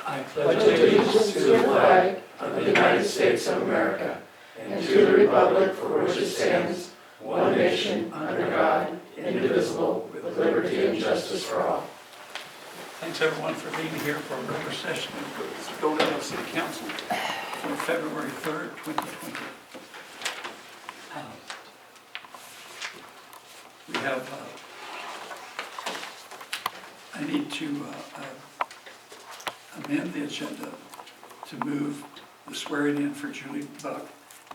I pledge allegiance to the flag of the United States of America and to the republic for which it stands, one nation, under God, indivisible, with liberty and justice for all. Thanks everyone for being here for a regular session of the Goldendale City Council for February 3rd, 2020. We have, I need to amend the agenda to move the swearing in for Julie Buck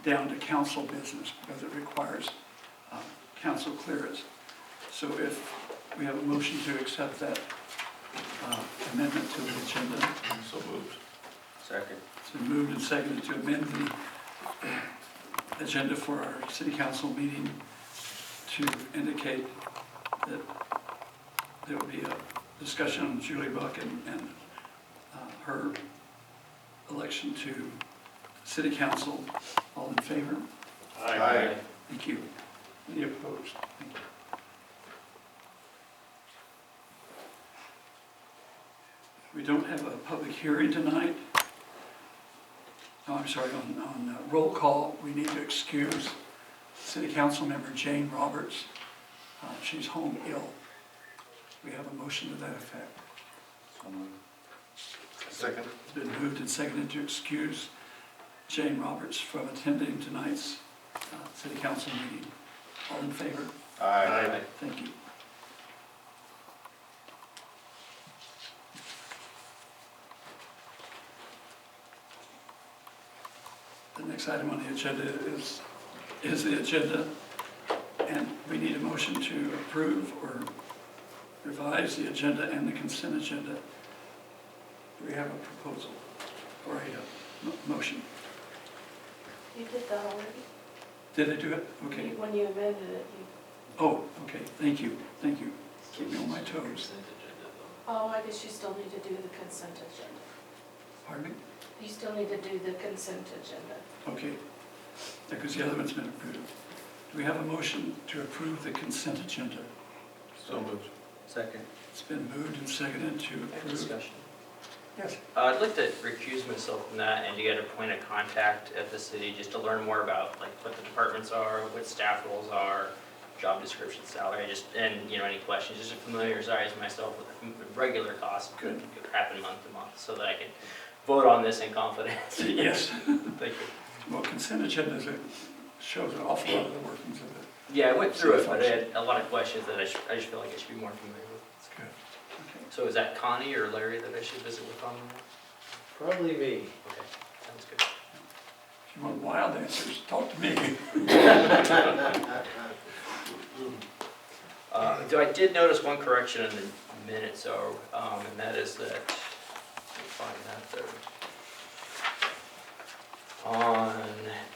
down to council business because it requires council clearance. So if we have a motion to accept that amendment to the agenda. So moved. Second. It's been moved and seconded to amend the agenda for our city council meeting to indicate that there will be a discussion on Julie Buck and her election to city council. All in favor? Aye. Thank you. Any opposed? Thank you. We don't have a public hearing tonight. Oh, I'm sorry, on roll call, we need to excuse City Council Member Jane Roberts. She's home ill. We have a motion to that effect. Second. It's been moved and seconded to excuse Jane Roberts from attending tonight's City Council meeting. All in favor? Aye. Thank you. The next item on the agenda is the agenda, and we need a motion to approve or revise the agenda and the consent agenda. Do we have a proposal or a motion? You did that already? Did I do it? Okay. When you amended it, you... Oh, okay. Thank you. Thank you. Keep me on my toes. Oh, I guess you still need to do the consent agenda. Pardon me? You still need to do the consent agenda. Okay. Because the other one's been approved. Do we have a motion to approve the consent agenda? So moved. Second. It's been moved and seconded to approve. Discussion. Yes. I'd like to recuse myself from that and to get a point of contact at the city just to learn more about like what the departments are, what staff roles are, job description, salary, just and any questions, just to familiarize myself with the regular costs. Good. Could happen month to month so that I can vote on this in confidence. Yes. Thank you. Well, consent agenda shows an awful lot of the workings of it. Yeah, I went through it, but I had a lot of questions that I just feel like I should be more familiar with. Good. Okay. So is that Connie or Larry that I should visit with on that? Probably me. Okay, sounds good. If you want wild answers, talk to me. I did notice one correction in the minutes, and that is that, let me find that there. On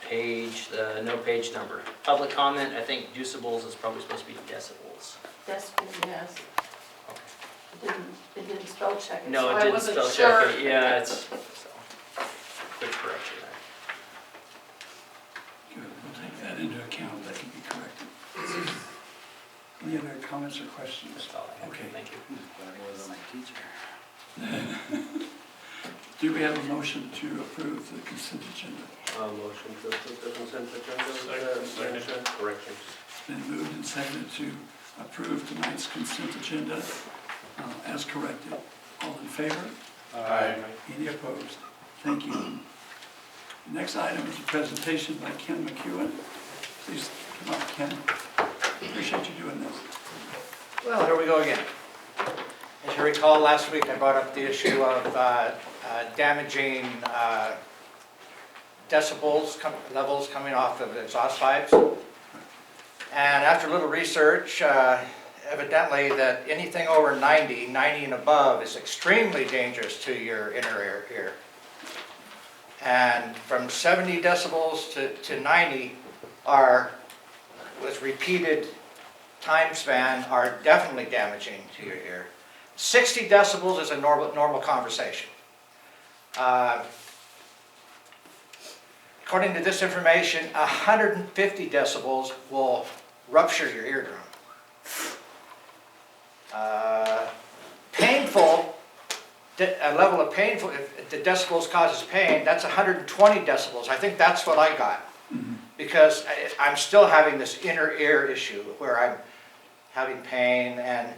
page, no page number. Public comment, I think decibels is probably supposed to be decibels. Decibel, yes. It didn't spell check it, No, so it I didn't wasn't spell sure. check it. Yeah, it's, so, quick correction there. Good. We'll take that into account. That can be corrected. Any other comments or questions? That's all I have. Okay. Thank you. Do we have a motion to approve the consent agenda? Motion to approve the consent agenda. Second. Corrections. It's been moved and seconded to approve tonight's consent agenda as corrected. All in favor? Aye. Any opposed? Thank you. The next item is a presentation by Ken McEwen. Please come up, Ken. Appreciate you doing this. Well, here we go again. As you recall, last week I brought up the issue of damaging decibels levels coming off of exhaust pipes. And after a little research, evidently that anything over 90 and above is extremely dangerous to your inner ear. And from 70 decibels to 90 with repeated time span are definitely damaging to your ear. 60 decibels is a normal conversation. According to this information, 150 decibels will rupture your eardrum. Painful a level of pain, if the decibels causes pain, that's 120 decibels. I think that's what I got. Because I'm still having this inner ear issue where I'm having pain, and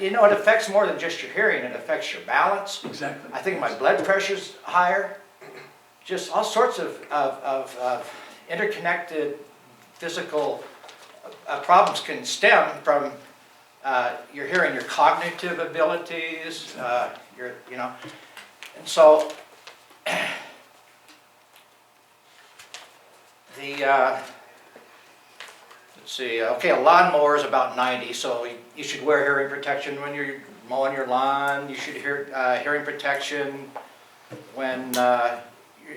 you know, it affects more than just your hearing, it affects your balance. Exactly. I think my blood pressure's higher. Just all sorts of interconnected physical problems can stem from your hearing, your cognitive abilities, you know. And so, let's see, okay, a lawnmower is about 90, so you should wear hearing protection when you're mowing your lawn. You should hearing protection when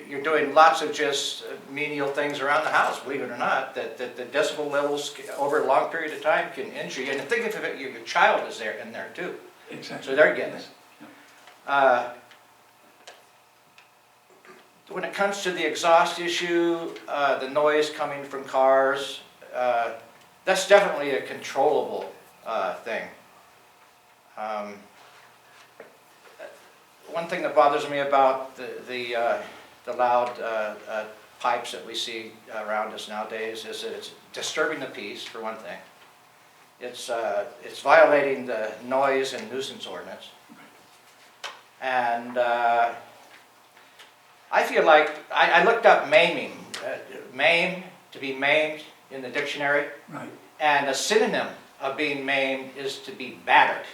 you're doing lots of just menial things around the house, believe it or not, that the decibel levels over a long period of time can injure you. And think of it, your child is there in there too. Exactly. So they're getting it. When it comes to the exhaust issue, the noise coming from cars, that's definitely a controllable thing. One thing that bothers me about the loud pipes that we see around us nowadays is that it's disturbing the peace, for one thing. It's violating the noise and nuisance ordinance. And I feel like, I looked up maiming, maim, to be maimed in the dictionary. Right. And a synonym of being maimed is to be battered.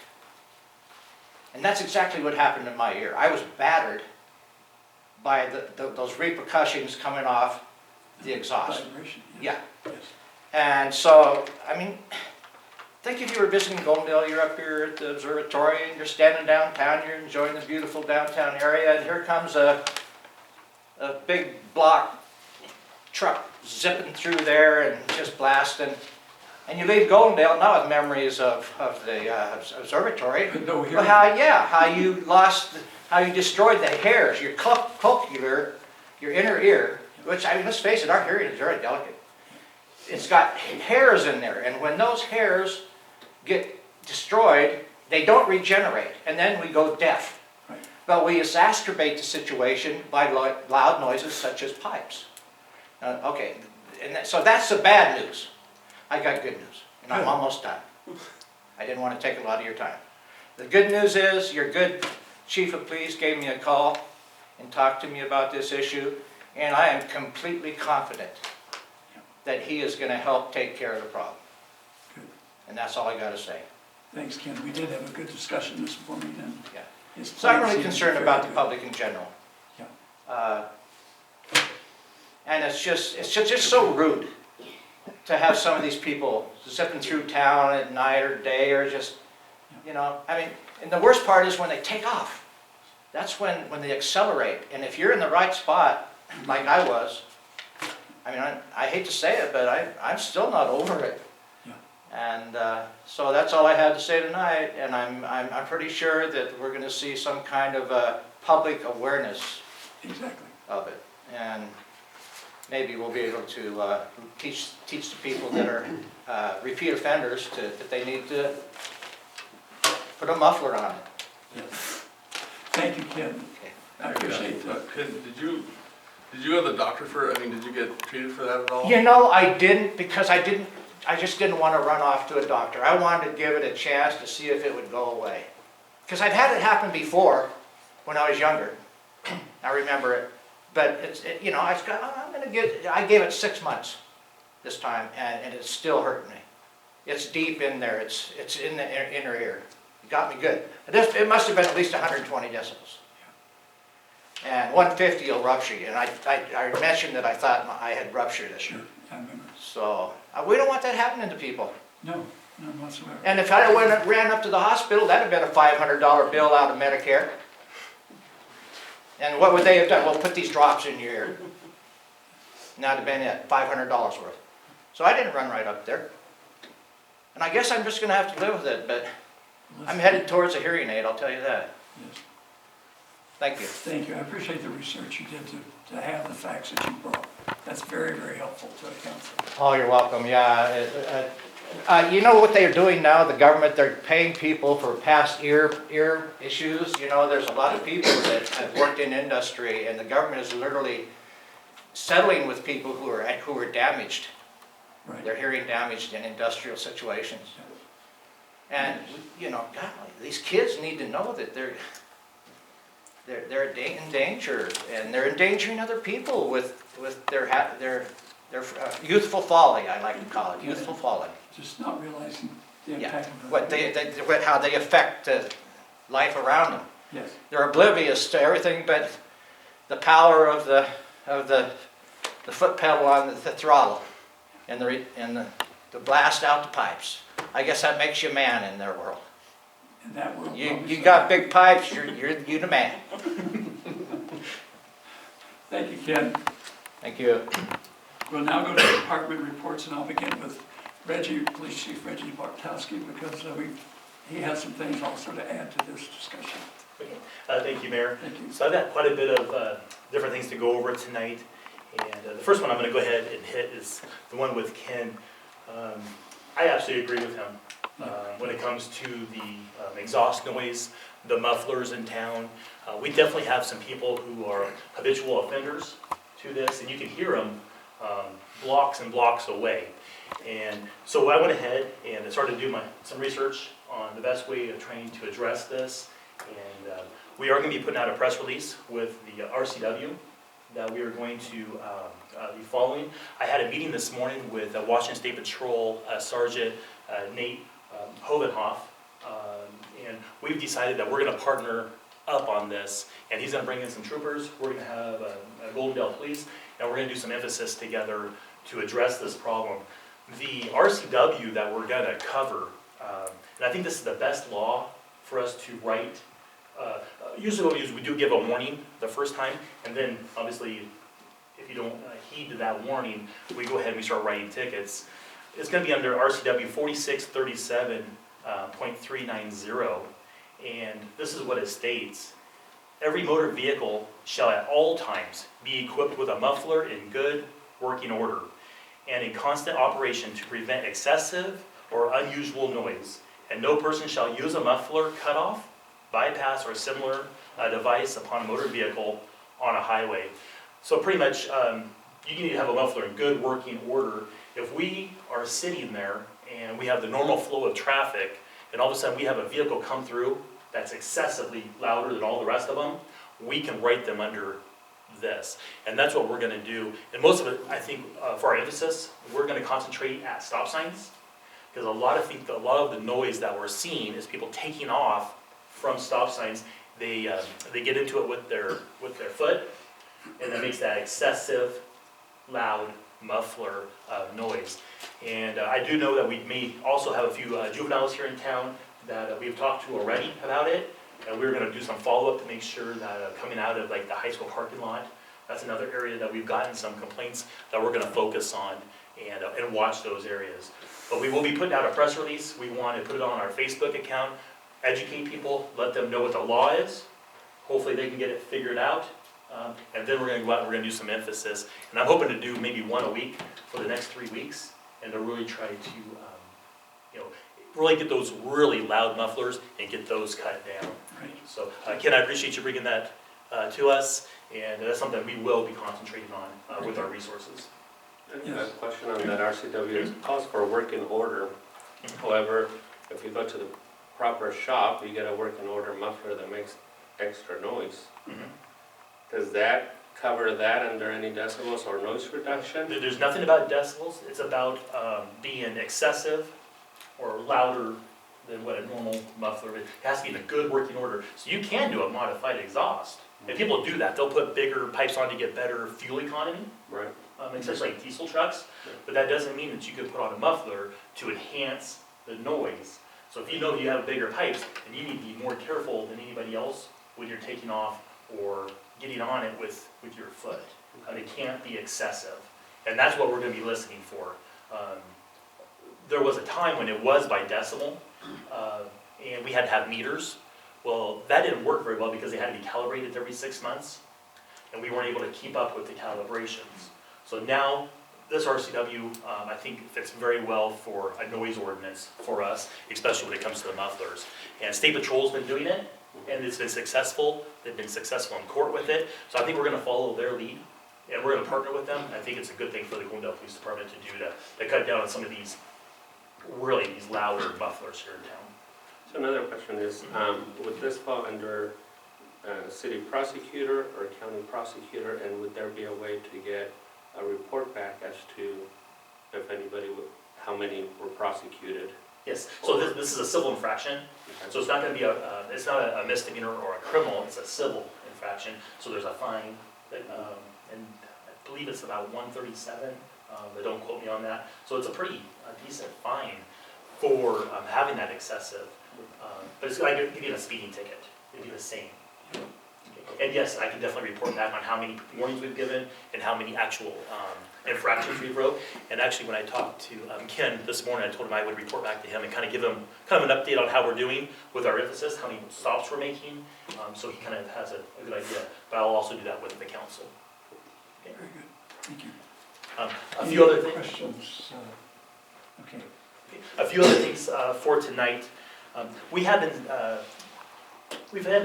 And that's exactly what happened in my ear. I was battered by those repercussions coming off the exhaust. Vibration, Yeah. yes. And so, I mean, think if you were visiting Goldendale, you're up here at the observatory and you're standing downtown, you're enjoying the beautiful downtown area, and here comes a big block truck zipping through there and just blasting. And you leave Goldendale not with memories of the observatory. No hearing. Well, how you lost, how you destroyed the hairs, your cochlear, your inner ear, which, I mean, let's face it, our hearing is very delicate. It's got hairs in there, and when those hairs get destroyed, they don't regenerate, and then we go deaf. Right. But we exacerbate the situation by loud noises such as pipes. Okay, and so that's the bad news. I got good news, and I'm almost done. I didn't want to take a lot of your time. The good news is your good chief of police gave me a call and talked to me about this issue, and I am completely confident that he is going to help take care of the problem. Good. And that's all I got to say. Thanks, Ken. We did have a good discussion this morning, and Yeah. his So I'm plan really seems concerned very about the good. public in general. Yeah. And it's just so rude to have some of these people zipping through town at night or day, or just, you know, I mean, and the worst part is when they take off. That's when they accelerate. And if you're in the right spot, like I was, I mean, I hate to say it, but I'm still not over it. Yeah. And so that's all I had to say tonight, and I'm pretty sure that we're going to see some kind of public awareness Exactly. of it. And maybe we'll be able to teach the people that are repeat offenders that they need to put a muffler on it. Yes. Thank you, Ken. Okay. I appreciate that. Ken, did you go to the doctor for, I mean, did you get treated for that at all? You know, I didn't, because I just didn't want to run off to a doctor. I wanted to give it a chance to see if it would go away. Because I've had it happen before when I was younger. I remember it. But you know, I gave it 6 months this time, and it's still hurting me. It's deep in there. It's in the inner ear. It got me good. It must have been at least 120 decibels. And 150 will rupture you. And I mentioned that I thought I had ruptured it. Sure, I remember. So we don't want that happening to people. No, none whatsoever. And if I ran up to the hospital, that'd have been a $500 bill out of Medicare. And what would they have done? Well, put these drops in your ear. And that'd have been it, $500 worth. So I didn't run right up there. And I guess I'm just going to have to live with it, but I'm headed towards a hearing aid, I'll tell you that. Yes. Thank you. Thank you. I appreciate the research you did to have the facts that you brought. That's very, very helpful to the council. Oh, you're welcome. Yeah, You know what they're doing now, the government, they're paying people for past ear issues. You know, there's a lot of people that have worked in industry, and the government is literally settling with people who are damaged. Right. Their hearing damaged in industrial situations. And, you know, God, these kids need to know that they're in danger, and they're endangering other people with their youthful folly, I like to call it, youthful folly. Just not realizing the Yeah, impact of it. how they affect life around them. Yes, They're oblivious to everything but the power of the foot pedal on the throttle and the blast out the pipes. I guess that makes you a man in their world. in that world. You got big pipes, you're the man. Thank you, Ken. Thank you. We'll now go to department reports, and I'll begin with Reggie, Police Chief Reggie Bartkowski, because he has some things also to add to this discussion. Thank you, Mayor. Thank you. So I've got quite a bit of different things to go over tonight. And the first one I'm going to go ahead and hit is the one with Ken. I absolutely agree with him when it comes to the exhaust noise, the mufflers in town. We definitely have some people who are habitual offenders to this, and you can hear them blocks and blocks away. And so I went ahead and started to do some research on the best way of trying to address this. And we are going to be putting out a press release with the RCW that we are going to be following. I had a meeting this morning with Washington State Patrol Sergeant Nate Hovenhoff, and we've decided that we're going to partner up on this, and he's going to bring in some troopers. We're going to have a Goldendale police, and we're going to do some emphasis together to address this problem. The RCW that we're going to cover, and I think this is the best law for us to write. Usually what we use, we do give a warning the first time, and then obviously if you don't heed to that warning, we go ahead and we start writing tickets. It's going to be under RCW 4637.390, and this is what it states. Every motor vehicle shall at all times be equipped with a muffler in good working order and in constant operation to prevent excessive or unusual noise, and no person shall use a muffler, cutoff, bypass, or similar device upon a motor vehicle on a highway. So pretty much, you need to have a muffler in good working order. If we are sitting there and we have the normal flow of traffic, and all of a sudden we have a vehicle come through that's excessively louder than all the rest of them, we can write them under this. And that's what we're going to do. And most of it, I think, for our emphasis, we're going to concentrate at stop signs, because a lot of the noise that we're seeing is people taking off from stop signs. They get into it with their foot, and that makes that excessive, loud muffler noise. And I do know that we may also have a few juveniles here in town that we've talked to already about it, and we're going to do some follow-up to make sure that coming out of like the high school parking lot, that's another area that we've gotten some complaints that we're going to focus on and watch those areas. But we will be putting out a press release. We want to put it on our Facebook account, educate people, let them know what the law is. Hopefully they can get it figured out. And then we're going to go out and we're going to do some emphasis. And I'm hoping to do maybe one a week for the next 3 weeks, and to really try to, really get those really loud mufflers and get those cut down. Right. So Ken, I appreciate you bringing that to us, and that's something we will be concentrating on with our resources. I have a question on that RCW. It calls for a working order. However, if you go to the proper shop, you get a working order muffler that makes extra noise. Does that cover that under any decibels or noise reduction? There's nothing about decibels. It's about being excessive or louder than what a normal muffler is. It has to be in a good working order. So you can do a modified exhaust. And people do that. They'll put bigger pipes on to get better fuel economy, Right. especially like diesel trucks. But that doesn't mean that you could put on a muffler to enhance the noise. So if you know you have bigger pipes, then you need to be more careful than anybody else when you're taking off or getting on it with your foot. It can't be excessive. And that's what we're going to be listening for. There was a time when it was by decibel, and we had to have meters. Well, that didn't work very well because they had to be calibrated every 6 months, and we weren't able to keep up with the calibrations. So now this RCW, I think fits very well for a noise ordinance for us, especially when it comes to the mufflers. And State Patrol's been doing it, and it's been successful. They've been successful in court with it. So I think we're gonna follow their lead, and we're gonna partner with them. I think it's a good thing for the Goldendale Police Department to do to cut down on some of these, really these louder mufflers here in town. So another question is, would this fall under city prosecutor or county prosecutor, and would there be a way to get a report back as to if anybody would, how many were prosecuted? Yes, so this is a civil infraction, so it's not gonna be it's not a misdemeanor or a criminal, it's a civil infraction. So there's a fine, that, and I believe it's about 137, but don't quote me on that. So it's a pretty decent fine for having that excessive, but it's like giving a speeding ticket, it'd be the same. And yes, I can definitely report back on how many warnings we've given and how many actual infractions we've wrote. And actually, when I talked to Ken this morning, I told him I would report back to him and kind of give him kind of an update on how we're doing with our emphasis, how many stops we're making, so he kind of has a good idea. But I'll also do that with the council. Okay. Very good, thank you. A few other things. Questions? Okay. A few other things for tonight. We've had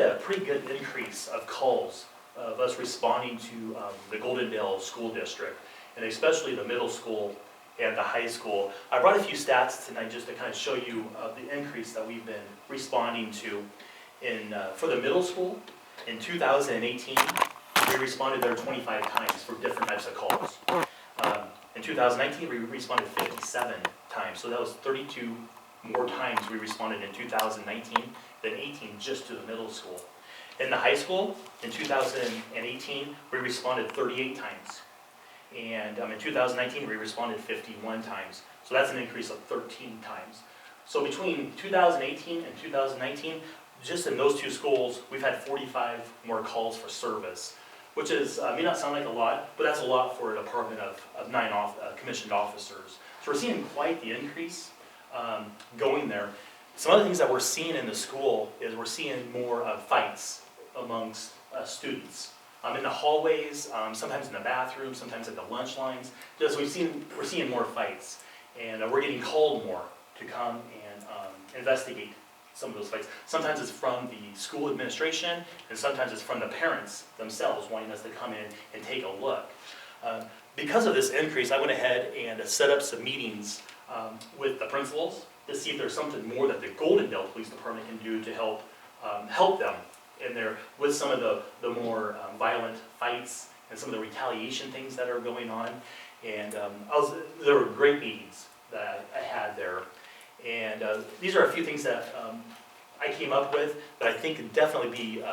a pretty good increase of calls of us responding to the Goldendale School District, and especially the middle school and the high school. I brought a few stats tonight just to kind of show you the increase that we've been responding to. For the middle school, in 2018, we responded there 25 times for different types of calls. In 2019, we responded 57 times, so that was 32 more times we responded in 2019 than 18 just to the middle school. In the high school, in 2018, we responded 38 times. And in 2019, we responded 51 times. So that's an increase of 13 times. So between 2018 and 2019, just in those two schools, we've had 45 more calls for service, which is, may not sound like a lot, but that's a lot for a department of 9 commissioned officers. So we're seeing quite the increase going there. Some other things that we're seeing in the school is we're seeing more fights amongst students. In the hallways, sometimes in the bathroom, sometimes at the lunch lines. Just we're seeing more fights, and we're getting called more to come and investigate some of those fights. Sometimes it's from the school administration, and sometimes it's from the parents themselves wanting us to come in and take a look. Because of this increase, I went ahead and set up some meetings with the principals to see if there's something more that the Goldendale Police Department can do to help them in there with some of the more violent fights and some of the retaliation things that are going on. And there were great meetings that I had there. And these are a few things that I came up with that I think could definitely be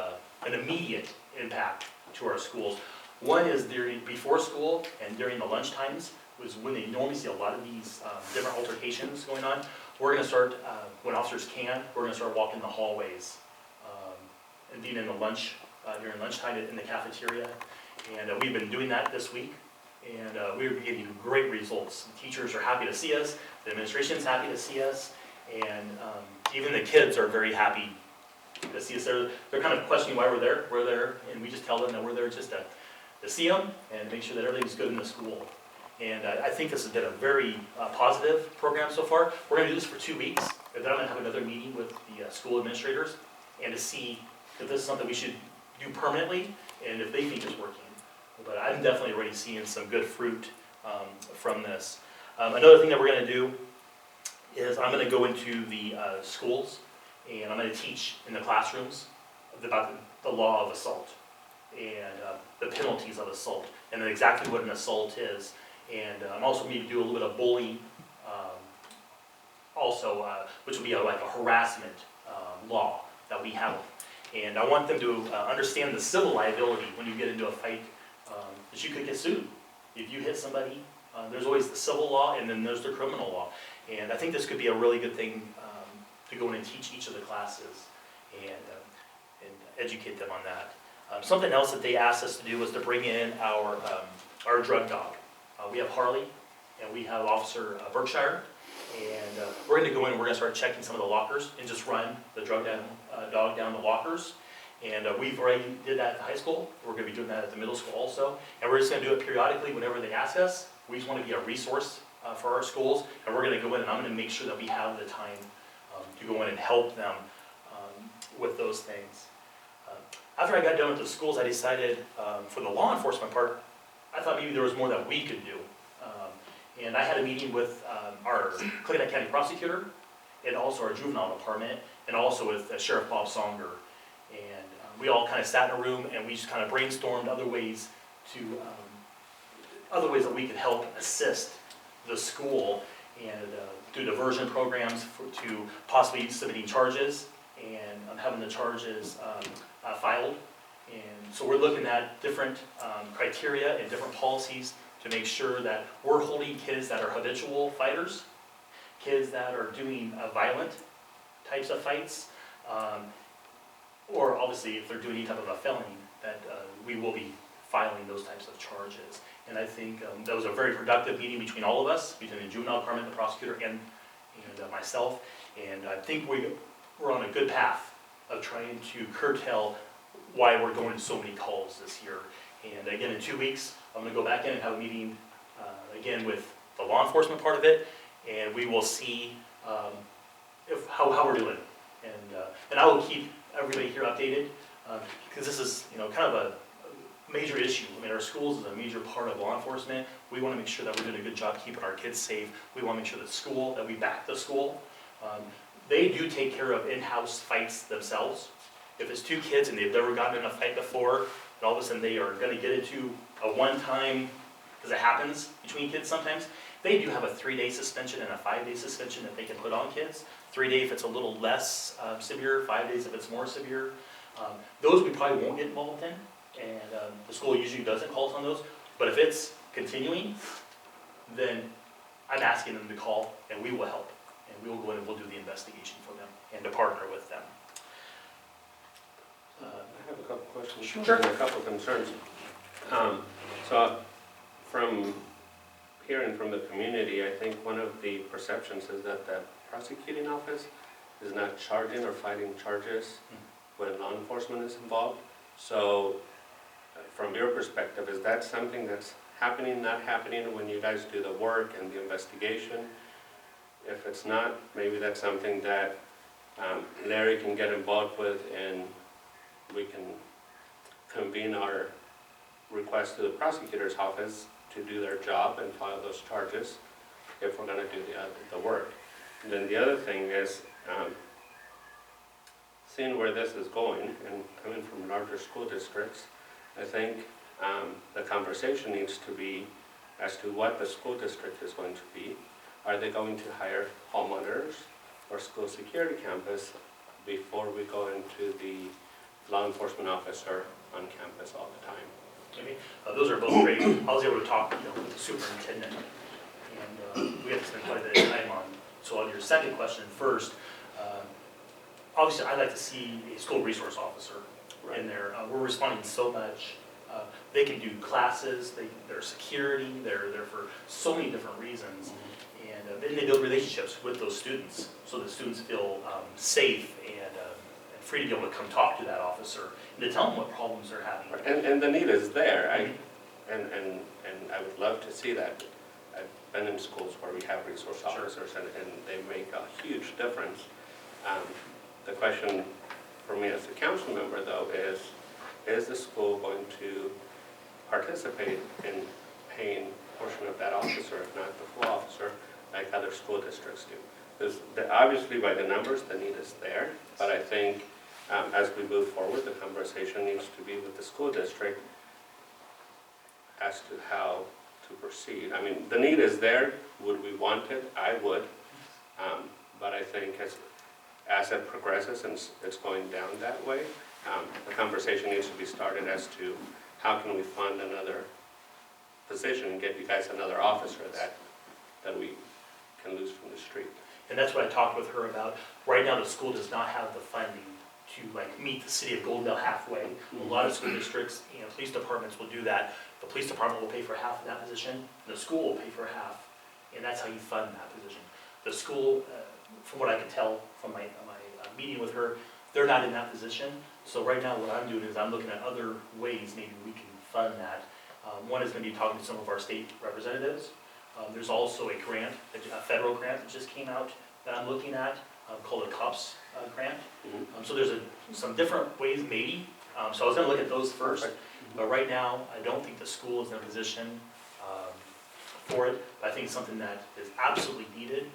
an immediate impact to our schools. One is before school and during the lunch times was when they normally see a lot of these different altercations going on. We're going to start, when officers can, we're going to start walking the hallways and being in the during lunchtime in the cafeteria. And we've been doing that this week, and we're getting great results. The teachers are happy to see us, the administration's happy to see us, and even the kids are very happy to see us. They're kind of questioning why we're there. We're there, and we just tell them that we're there just to see them and make sure that everything's good in the school. And I think this has been a very positive program so far. We're going to do this for 2 weeks, and then I'm going to have another meeting with the school administrators and to see if this is something we should do permanently and if they think it's working. But I'm definitely already seeing some good fruit from this. Another thing that we're going to do is I'm going to go into the schools and I'm going to teach in the classrooms about the law of assault and the penalties of assault and then exactly what an assault is. And I'm also going to do a little bit of bullying also, which will be like a harassment law that we have. And I want them to understand the civil liability when you get into a fight, that you could get sued. If you hit somebody, there's always the civil law and then there's the criminal law. And I think this could be a really good thing to go in and teach each of the classes and educate them on that. Something else that they asked us to do was to bring in our drug dog. We have Harley and we have Officer Berkshire. And we're going to go in and we're going to start checking some of the lockers and just run the drug dog down the lockers And we've already did that at the high school. We're gonna be doing that at the middle school also. And we're just gonna do it periodically whenever they ask us. We just wanna be a resource for our schools. And we're gonna go in and I'm gonna make sure that we have the time to go in and help them with those things. After I got done with the schools, I decided for the law enforcement part, I thought maybe there was more that we could do. And I had a meeting with our Clayton County prosecutor and also our juvenile department and also with Sheriff Bob Songer. And we all kind of sat in a room and we just kind of brainstormed other ways that we could help assist the school and do diversion programs to possibly submitting charges and having the charges filed. And so we're looking at different criteria and different policies to make sure that we're holding kids that are habitual fighters, kids that are doing violent types of fights, or obviously if they're doing any type of a felony, that we will be filing those types of charges. And I think that was a very productive meeting between all of us, between the juvenile department, the prosecutor, and myself. And I think we're on a good path of trying to curtail why we're going to so many calls this year. And again, in 2 weeks, I'm gonna go back in and have a meeting again with the law enforcement part of it, and we will see how we're doing. And I will keep everybody here updated, because this is kind of a major issue. I mean, our schools is a major part of law enforcement. We want to make sure that we're doing a good job keeping our kids safe. We want to make sure that we back the school. They do take care of in-house fights themselves. If it's 2 kids and they've never gotten in a fight before, and all of a sudden they are going to get into a one-time, because it happens between kids sometimes, they do have a 3-day suspension and a 5-day suspension that they can put on kids. 3-day if it's a little less severe, 5 days if it's more severe. Those we probably won't get involved in, and the school usually doesn't call us on those. But if it's continuing, then I'm asking them to call, and we will help. And we will go in and we'll do the investigation for them and to partner with them. I have a couple questions. Sure. And a couple concerns. So from hearing from the community, I think one of the perceptions is that the prosecuting office is not charging or fighting charges when law enforcement is involved. So from your perspective, is that something that's happening, not happening when you guys do the work and the investigation? If it's not, maybe that's something that Larry can get involved with, and we can convene our request to the prosecutor's office to do their job and file those charges if we're going to do the work. And then the other thing is, seeing where this is going and coming from larger school districts, I think the conversation needs to be as to what the school district is going to be. Are they going to hire hall monitors or school security campus before we go into the law enforcement officer on campus all the time? Okay. Those are both great. I was able to talk with the superintendent, and we had to spend quite a bit of time on. So on your second question first, obviously I'd like to see a school resource officer in there. We're responding so much. They can do classes, they're security, they're there for so many different reasons. And then they build relationships with those students, so the students feel safe and free to be able to come talk to that officer and to tell them what problems they're having. And the need is there. And I would love to see that. I've been in schools where we have resource officers, and they make a huge difference. The question for me as a council member, though, is the school going to participate in paying a portion of that officer, if not the full officer, like other school districts do? Because obviously by the numbers, the need is there, but I think as we move forward, the conversation needs to be with the school district as to how to proceed. I mean, the need is there. Would we want it? I would. But I think as it progresses and it's going down that way, the conversation needs to be started as to how can we fund another position and get you guys another officer that we can lose from the street. And that's what I talked with her about. Right now, the school does not have the funding to meet the city of Goldendale halfway. A lot of school districts, police departments will do that. The police department will pay for half of that position, and the school will pay for half, and that's how you fund that position. The school, from what I can tell from my meeting with her, They're not in that position, so right now what I'm doing is I'm looking at other ways maybe we can fund that. One is gonna be talking to some of our state representatives. There's also a grant, a federal grant that just came out that I'm looking at, called a COPS grant. So there's some different ways maybe, so I was gonna look at those first, but right now, I don't think the school is in a position for it, but I think it's something that is absolutely needed.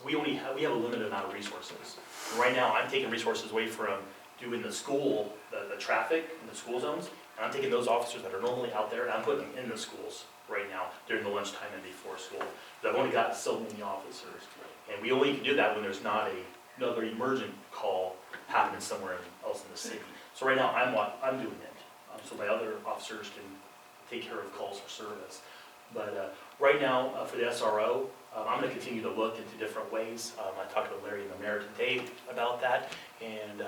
We have a limited amount of resources. Right now, I'm taking resources away from doing the school, the traffic in the school zones, and I'm taking those officers that are normally out there, and I'm putting them in the schools right now during the lunchtime and before school. I've only got so many officers, and we only can do that when there's not another emergent call happening somewhere else in the city. So right now, I'm doing it, so my other officers can take care of calls for service. But right now, for the SRO, I'm gonna continue to look into different ways. I talked to Larry and the mayor today about that, and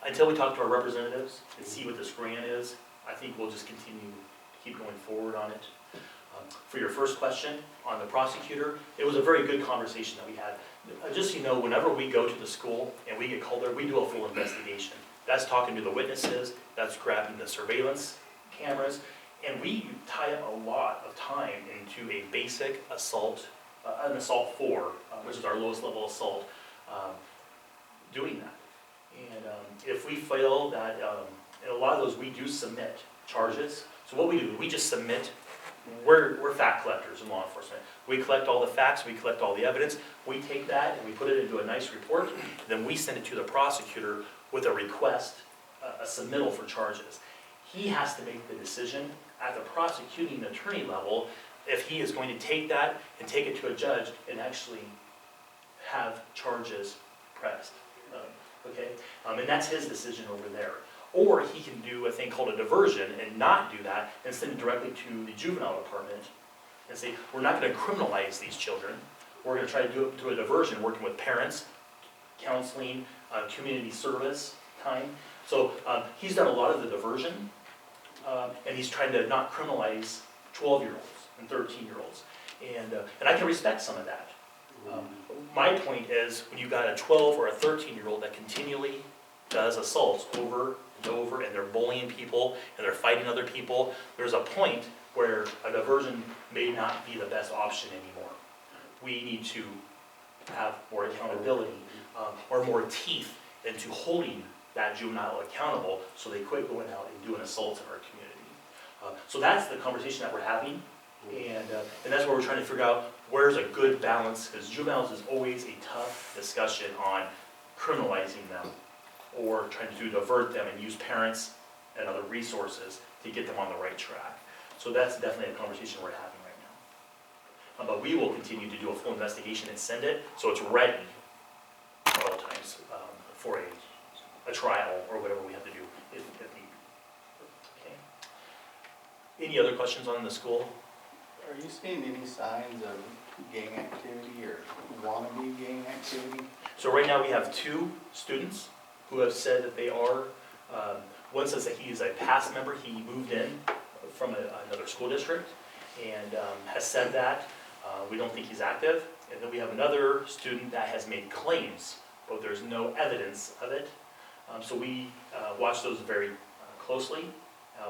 until we talk to our representatives and see what this grant is, I think we'll just continue to keep going forward on it. For your first question on the prosecutor, it was a very good conversation that we had. Just so you know, whenever we go to the school and we get called there, we do a full investigation. That's talking to the witnesses, that's grabbing the surveillance cameras, and we tie up a lot of time into a basic assault, an assault 4, which is our lowest level assault, doing that. And if we fail that, in a lot of those we do submit charges. So what we do, we just submit, we're fact collectors in law enforcement. We collect all the facts, we collect all the evidence, we take that and we put it into a nice report, then we send it to the prosecutor with a request, a submittal for charges. He has to make the decision at the prosecuting attorney level if he is going to take that and take it to a judge and actually have charges pressed. Okay, and that's his decision over there. Or he can do a thing called a diversion and not do that and send it directly to the juvenile department and say, we're not going to criminalize these children. We're going to try to do it to a diversion, working with parents, counseling, community service time. So he's done a lot of the diversion, and he's trying to not criminalize 12-year-olds and 13-year-olds. And I can respect some of that. My point is, when you've got a 12 or a 13-year-old that continually does assaults over and over, and they're bullying people, and they're fighting other people, there's a point where a diversion may not be the best option anymore. We need to have more accountability, or more teeth into holding that juvenile accountable so they quit going out and doing assaults in our community. So that's the conversation that we're having, and that's where we're trying to figure out where's a good balance, because juveniles is always a tough discussion on criminalizing them or trying to divert them and use parents and other resources to get them on the right track. So that's definitely a conversation we're having right now. But we will continue to do a full investigation and send it so it's ready at all times for a trial or whatever we have to do if need. Okay. Any other questions on the school? Are you seeing any signs of gang activity or wannabe gang activity? So right now we have 2 students who have said that they are, one says that he is a past member, he moved in from another school district and has said that. We don't think he's active. And then we have another student that has made claims, but there's no evidence of it. So we watch those very closely.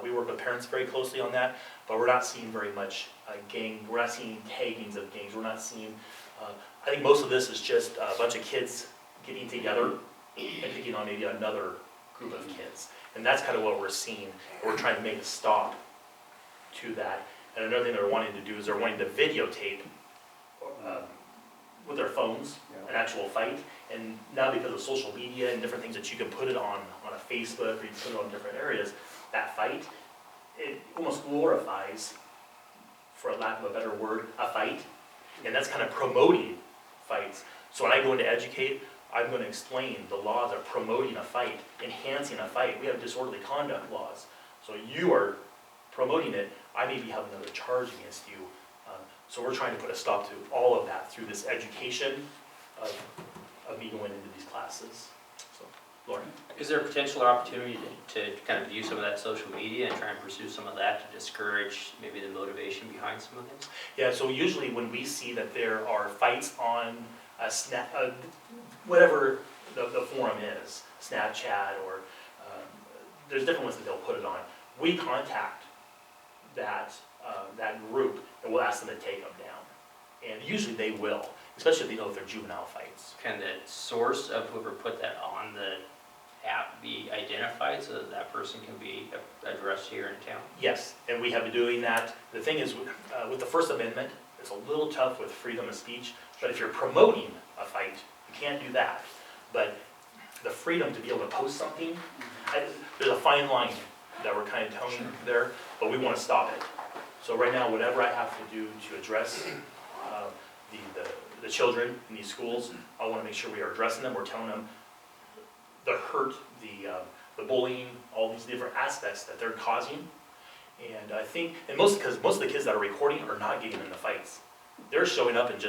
We work with parents very closely on that, but we're not seeing very much we're not seeing taggings of gangs. We're not seeing, I think most of this is just a bunch of kids getting together and picking on maybe another group of kids. And that's kind of what we're seeing. We're trying to make a stop to that. And another thing they're wanting to do is they're wanting to videotape with their phones an actual fight. And now because of social media and different things that you can put it on a Facebook or you can put it on different areas, that fight, it almost glorifies, for lack of a better word, a fight. And that's kind of promoting fights. So when I go in to educate, I'm going to explain the laws of promoting a fight, enhancing a fight. We have disorderly conduct laws. So you are promoting it, I may be having another charge against you. So we're trying to put a stop to all of that through this education of me going into these classes. So, Lauren? Is there a potential opportunity to kind of view some of that social media and try and pursue some of that to discourage maybe the motivation behind some of things? Yeah, so usually when we see that there are fights on whatever the forum is, Snapchat, or there's different ones that they'll put it on. We contact that group, and we'll ask them to take them down. And usually they will, especially if they know if they're juvenile fights. Can the source of whoever put that on the app be identified so that that person can be addressed here in town? Yes, and we have been doing that. The thing is, with the First Amendment, it's a little tough with freedom of speech, but if you're promoting a fight, you can't do that. But the freedom to be able to post something, there's a fine line that we're kind of toning there, but we want to stop it. So right now, whatever I have to do to address the children in these schools, I want to make sure we are addressing them. We're telling them the hurt, the bullying, all these different aspects that they're causing. And I think, because most of the kids that are recording are not getting in the fights. They're showing up and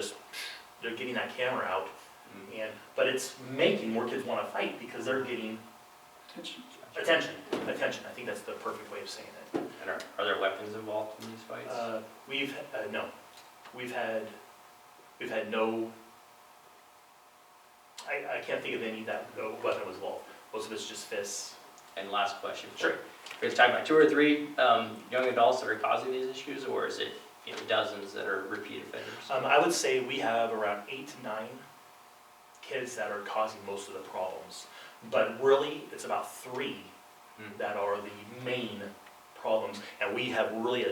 they're getting that camera out. But it's making more kids want to fight because they're getting attention. I think that's the perfect way of saying it. And are there weapons involved in these fights? No. We've had no, I can't think of any that no weapon was involved. Most of it's just fists. And last question. Sure. We're talking about 2 or 3 young adults that are causing these issues, or is it dozens that are repeat offenders? I would say we have around 8 to 9 kids that are causing most of the problems. But really, it's about 3 that are the main problems. And we have really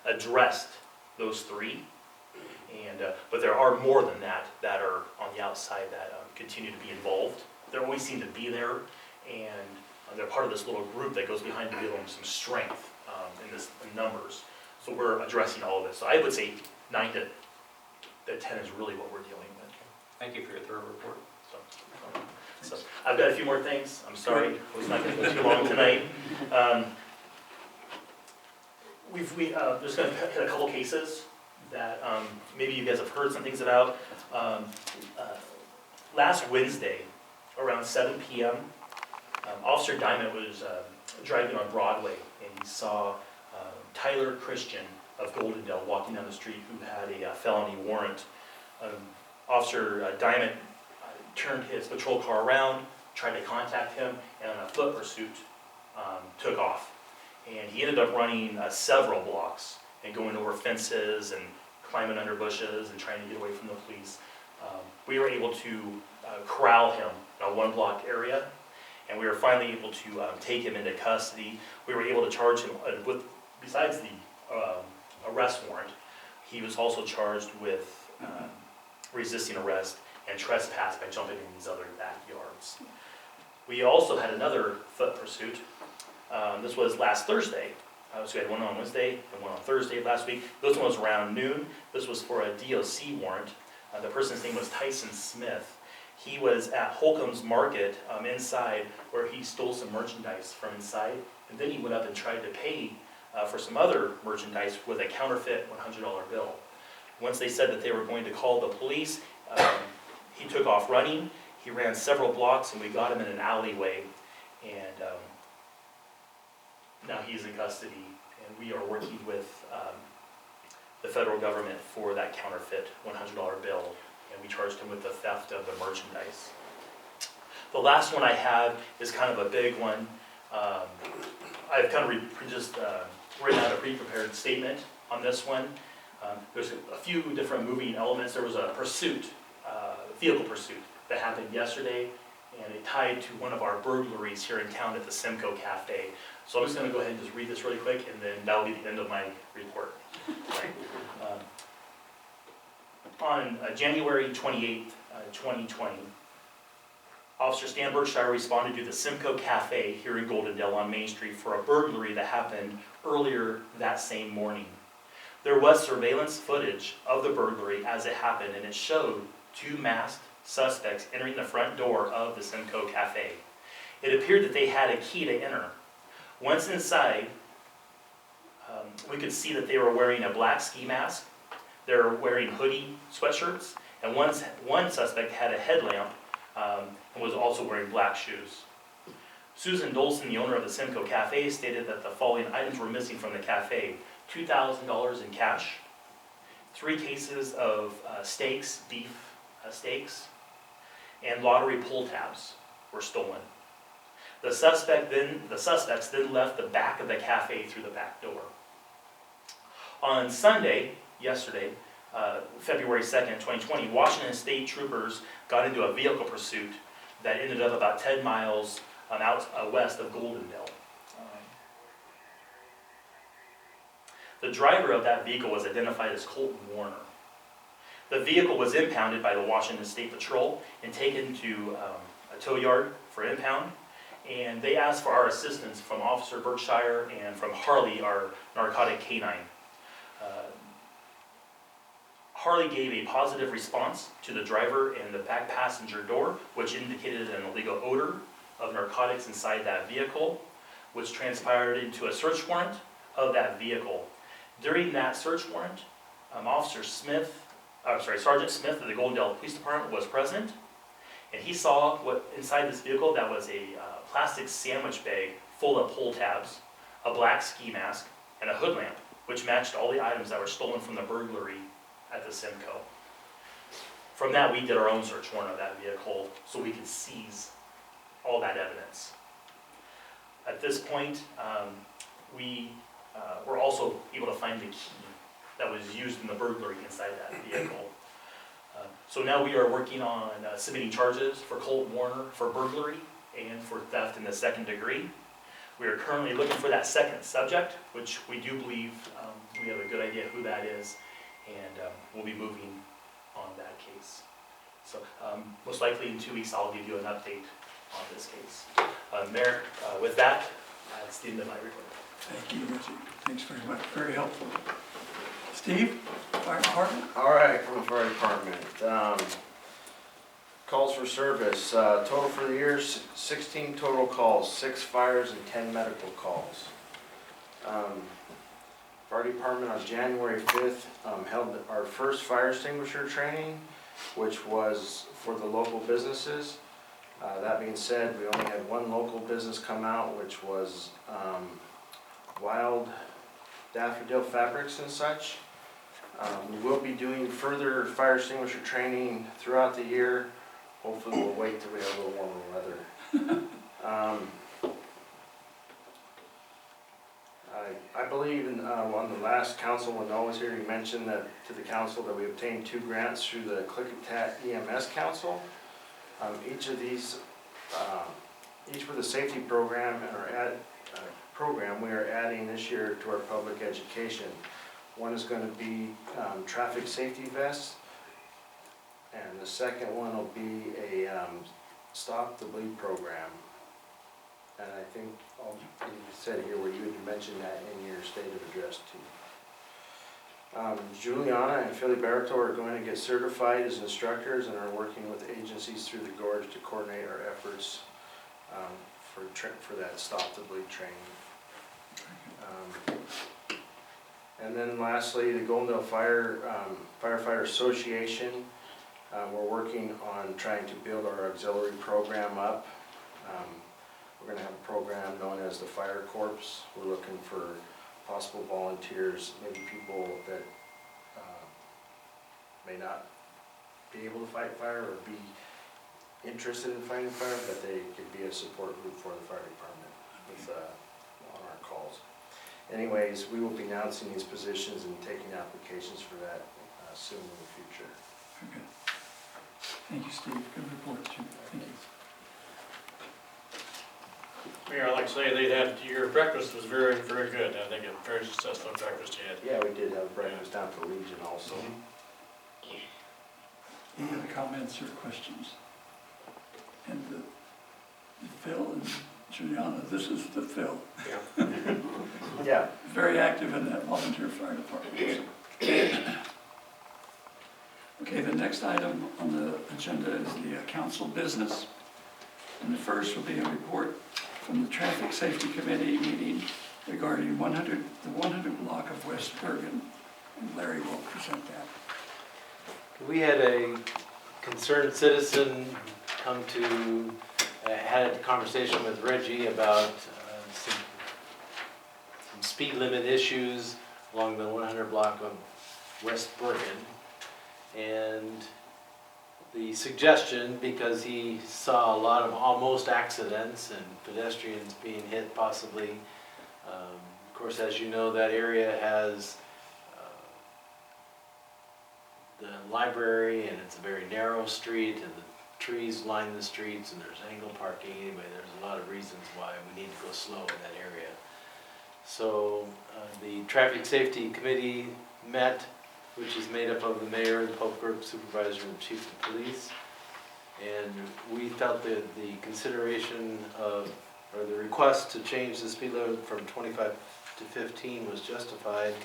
addressed those 3. But there are more than that are on the outside that continue to be involved. They always seem to be there, and they're part of this little group that goes behind to give them some strength in numbers. So we're addressing all of it. So I would say 9 to 10 is really what we're dealing with. Thank you for your thorough report. So I've got a few more things. I'm sorry, I was not going to go too long tonight. Just going to hit a couple cases that maybe you guys have heard some things about. Last Wednesday, around 7 p.m., Officer Diamond was driving on Broadway, and he saw Tyler Christian of Goldendale walking down the street who had a felony warrant. Officer Diamond turned his patrol car around, tried to contact him, and a foot pursuit took off. And he ended up running several blocks and going over fences and climbing under bushes and trying to get away from the police. We were able to corral him in a 1-block area, and we were finally able to take him into custody. We were able to charge him with, besides the arrest warrant, he was also charged with resisting arrest and trespass by jumping in these other backyards. We also had another foot pursuit. This was last Thursday. So we had one on Wednesday and one on Thursday last week. This one was around noon. This was for a DOC warrant. The person's name was Tyson Smith. He was at Holcomb's Market inside, where he stole some merchandise from inside, and then he went up and tried to pay for some other merchandise with a counterfeit $100 bill. Once they said that they were going to call the police, he took off running. He ran several blocks, and we got him in an alleyway, and now he's in custody, and we are working with the federal government for that counterfeit $100 bill, and we charged him with the theft of the merchandise. The last one I have is kind of a big one. I've kind of just written out a pre-prepared statement on this one. There's a few different moving elements. There was a pursuit, vehicle pursuit, that happened yesterday, and it tied to one of our burglaries here in town at the Simcoe Cafe. So I'm just going to go ahead and just read this really quick, and then that'll be the end of my report. On January 28th, 2020, Officer Stan Berkshire responded to the Simcoe Cafe here in Goldendale on Main Street for a burglary that happened earlier that same morning. There was surveillance footage of the burglary as it happened, and it showed 2 masked suspects entering the front door of the Simcoe Cafe. It appeared that they had a key to enter. Once inside, we could see that they were wearing a black ski mask. They were wearing hoodie sweatshirts, and one suspect had a headlamp and was also wearing black shoes. Susan Dolson, the owner of the Simcoe Cafe, stated that the following items were missing from the cafe: $2,000 in cash, 3 cases of steaks, beef steaks, and lottery pull tabs were stolen. The suspects then left the back of the cafe through the back door. On Sunday, yesterday, February 2nd, 2020, Washington State troopers got into a vehicle pursuit that ended up about 10 miles out west of Goldendale. The driver of that vehicle was identified as Colton Warner. The vehicle was impounded by the Washington State Patrol and taken to a tow yard for impound. And they asked for our assistance from Officer Berkshire and from Harley, our narcotic canine. Harley gave a positive response to the driver and the back passenger door, which indicated an illegal odor of narcotics inside that vehicle, which transpired into a search warrant of that vehicle. During that search warrant, Sergeant Smith of the Goldendale Police Department was present, and he saw what inside this vehicle. That was a plastic sandwich bag full of pull tabs, a black ski mask, and a hood lamp, which matched all the items that were stolen from the burglary at the Simcoe. From that, we did our own search warrant of that vehicle so we could seize all that evidence. At this point, we were also able to find the key that was used in the burglary inside that vehicle. So now we are working on submitting charges for Colton Warner for burglary and for theft in the second degree. We are currently looking for that second subject, which we do believe we have a good idea who that is, and we'll be moving on that case. So most likely in 2 weeks I'll give you an update on this case. Mayor, with that, that's the end of my report. Thank you, Reggie. Thanks very much. Very helpful. Steve, Fire Department? All right, from the fire department. Calls for service, total for the year, 16 total calls, 6 fires and 10 medical calls. Fire department on January 5th held our first fire extinguisher training, which was for the local businesses. That being said, we only had one local business come out, which was Wild Daffodil Fabrics and such. We will be doing further fire extinguisher training throughout the year. Hopefully we'll wait till we have a little warmer weather. I believe on the last council when Noah was here, he mentioned that to the council that we obtained 2 grants through the Click-A-Tat EMS Council. Each of these, each with a safety program and our program we are adding this year to our public education. One is going to be traffic safety vests, and the second one will be a Stop the Bleed program. And I think you said here where you had mentioned that in your state of address too. Juliana and Philly Barreto are going to get certified as instructors and are working with agencies through the gorge to coordinate our efforts for that Stop the Bleed training. And then lastly, the Goldendale Firefighter Association. We're working on trying to build our auxiliary program up. We're going to have a program known as the Fire Corps. We're looking for possible volunteers, maybe people that may not be able to fight fire or be interested in fighting fire, but they could be a support group for the fire department with, on our calls. Anyways, we will be announcing these positions and taking applications for that soon in the future. Very good. Thank you, Steve. Good report, too. Thank you. Mayor, I'd like to say your breakfast was very, very good. I think a very successful breakfast you had. Yeah, we did have breakfast down for Legion also. Any other comments or questions? And Phil and Juliana, this is the Phil. Yeah. Yeah. Very active in that volunteer fire department. Okay, the next item on the agenda is the council business. And the first will be a report from the Traffic Safety Committee meeting regarding the 100 block of West Bergen. And Larry will present that. We had a concerned citizen come to, had a conversation with Reggie about some speed limit issues along the 100 block of West Bergen. And the suggestion, because he saw a lot of almost accidents and pedestrians being hit possibly. Of course, as you know, that area has the library, and it's a very narrow street, and the trees line the streets, and there's angle parking. Anyway, there's a lot of reasons why we need to go slow in that area. So the Traffic Safety Committee met, which is made up of the mayor, the public works supervisor, and the chief of police. And we felt that the consideration of, or the request to change the speed limit from 25 to 15 was justified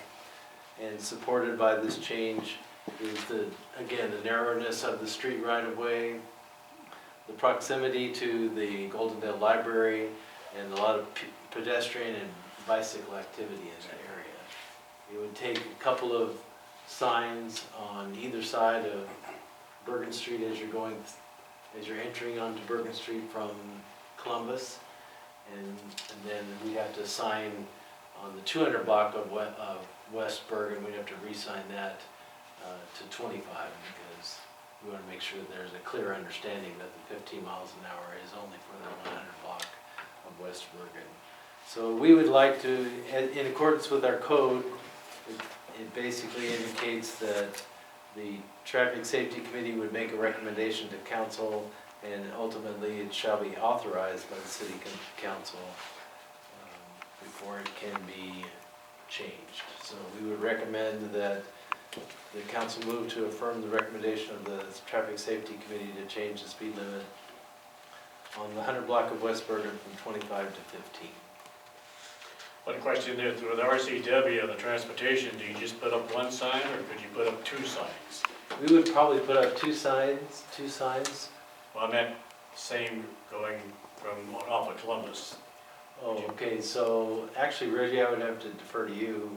and supported by this change. Is the, again, the narrowness of the street right-of-way, the proximity to the Goldendale Library, and a lot of pedestrian and bicycle activity in that area. It would take a couple of signs on either side of Bergen Street as you're entering onto Bergen Street from Columbus, and then we'd have to sign on the 200 block of West Bergen. We'd have to re-sign that to 25, because we want to make sure that there's a clear understanding that the 15 miles an hour is only for the 100 block of West Bergen. So we would like to, in accordance with our code, it basically indicates that the Traffic Safety Committee would make a recommendation to council, and ultimately it shall be authorized by the city council before it can be changed. So we would recommend that the council move to affirm the recommendation of the Traffic Safety Committee to change the speed limit on the 100 block of West Bergen from 25 to 15. One question is, with RCW and the transportation, do you just put up one sign, or could you put up two signs? We would probably put up two signs. Well, I meant same going from off of Columbus. Oh, okay, so actually, Reggie, I would have to defer to you.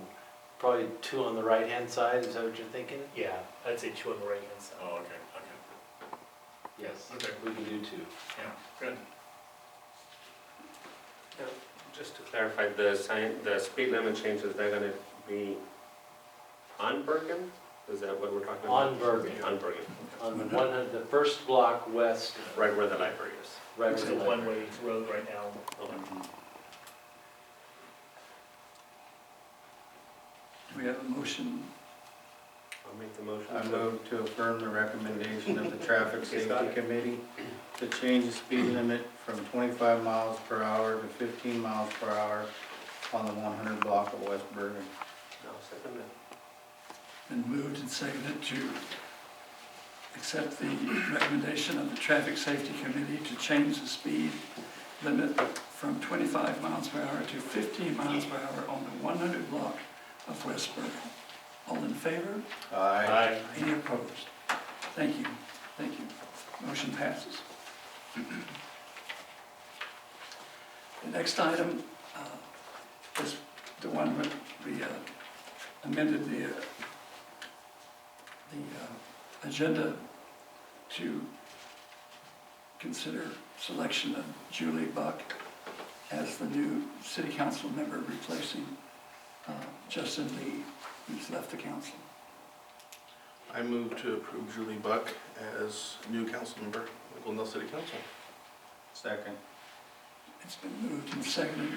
Probably two on the right-hand side, is that what you're thinking? Yeah, I'd say 2 on the right-hand side. Oh, okay. Yes. Okay. We can do two. Yeah, good. Just to clarify, the speed limit changes, they're gonna be on Bergen? Is that what we're talking about? On Bergen. On Bergen, On the first block west. right where the library is. Right It's where a the one-way road right now. Do we have a motion? I'll make the motion. I move to affirm the recommendation of the Traffic Safety Committee to change the speed limit from 25 miles per hour to 15 miles per hour on the 100 block of West Bergen. No, second that. Been moved and seconded to accept the recommendation of the Traffic Safety Committee to change the speed limit from 25 miles per hour to 15 miles per hour on the 100 block of West Bergen. All in favor? Aye. Any opposed? Thank you. Thank you. Motion passes. The next item is the one that we amended the agenda to consider selection of Julie Buck as the new city council member replacing Justin Lee, who's left the council. I move to approve Julie Buck as new council member of Goldendale City Council. Second. It's been moved and seconded.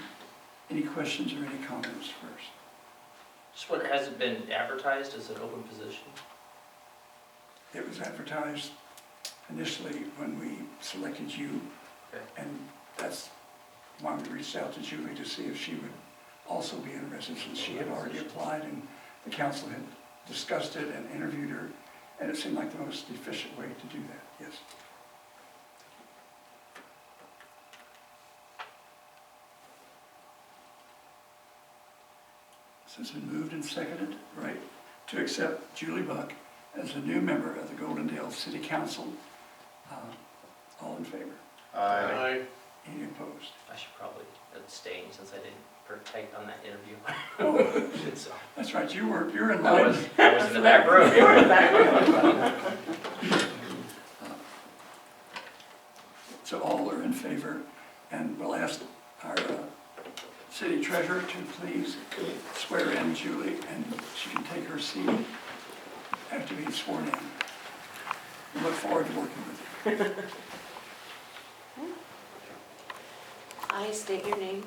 Any questions or any comments first? Just wonder, has it been advertised as an open position? It was advertised initially when we selected you, Okay. and that's why we reached out to Julie to see if she would also be interested, since she had already applied and the council had discussed it and interviewed her, and it seemed like the most efficient way to do that, yes. So it's been moved and seconded, right, to accept Julie Buck as a new member of the Goldendale City Council. All in favor? Aye. Any opposed? I should probably abstain since I didn't partake on that interview. Oh, So, that's right, you're in I line. was in the back room. You were in the back room. So all are in favor, and we'll ask our city treasurer to please swear in Julie, and she can take her seat after being sworn in. We look forward to working with you. I state your name,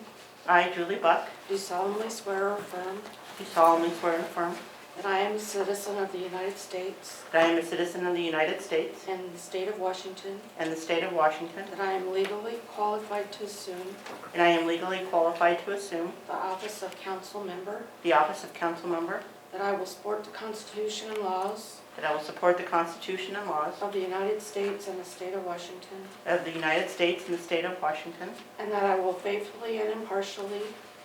I, Julie Buck, do solemnly swear or affirm do solemnly swear and affirm that I am a citizen of the United States that I am a citizen of the United States and the state of Washington, and the state of Washington, that I am legally qualified to assume and I am legally qualified to assume the office of council member, the office of council member, that I will support the Constitution and laws that I will support the Constitution and laws of the United States and the state of Washington, of the United States and the state of Washington, and that I will faithfully and impartially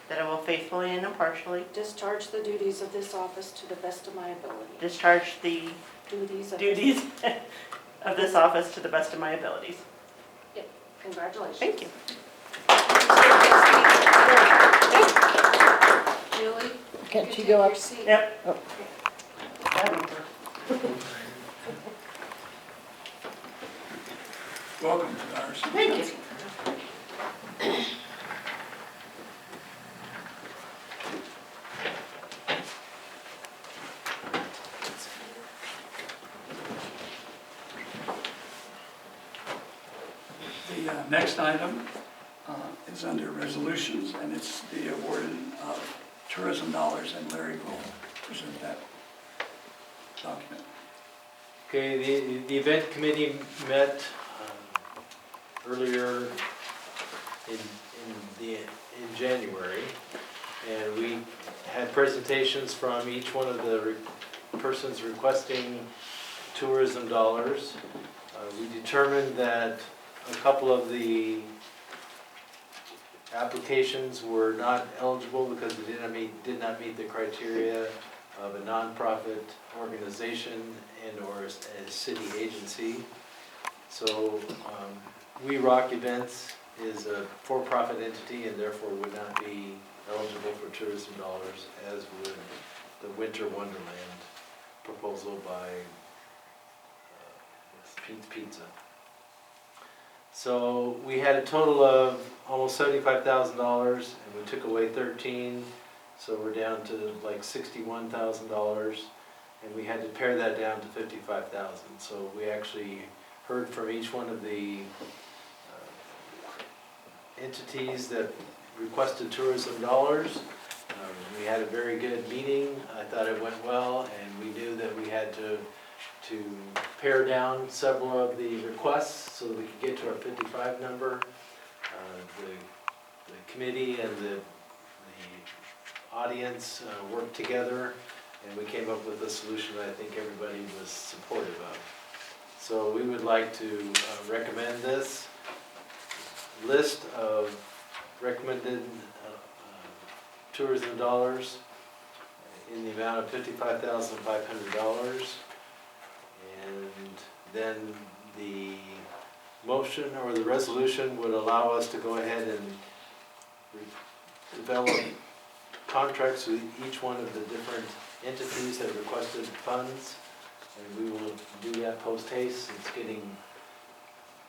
that I will faithfully and impartially discharge the duties of this office to the best of my ability. discharge the Duties of duties of this office to the best of my abilities. Congratulations. Thank you. Julie? Can't you go up? Seat. Yep. Welcome to our city Thank you. council. The next item is under resolutions, and it's the awarding of tourism dollars, and Larry will present that document. Okay, the event committee met earlier in January, and we had presentations from each one of the persons requesting tourism dollars. We determined that a couple of the applications were not eligible because they did not meet the criteria of a nonprofit organization and/or a city agency. So We Rock Events is a for-profit entity and therefore would not be eligible for tourism dollars, as would the Winter Wonderland proposal by Pete's Pizza. So we had a total of almost $75,000 and we took away 13, so we're down to like $61,000, and we had to pare that down to 55,000. So we actually heard from each one of the entities that requested tourism dollars. We had a very good meeting. I thought it went well, and we knew that we had to pare down several of the requests so that we could get to our 55 number. The committee and the audience worked together, and we came up with a solution that I think everybody was supportive of. So we would like to recommend this list of recommended tourism dollars in the amount of $55,500. And then the motion or the resolution would allow us to go ahead and develop contracts with each one of the different entities that requested funds. And we will do that post haste. It's getting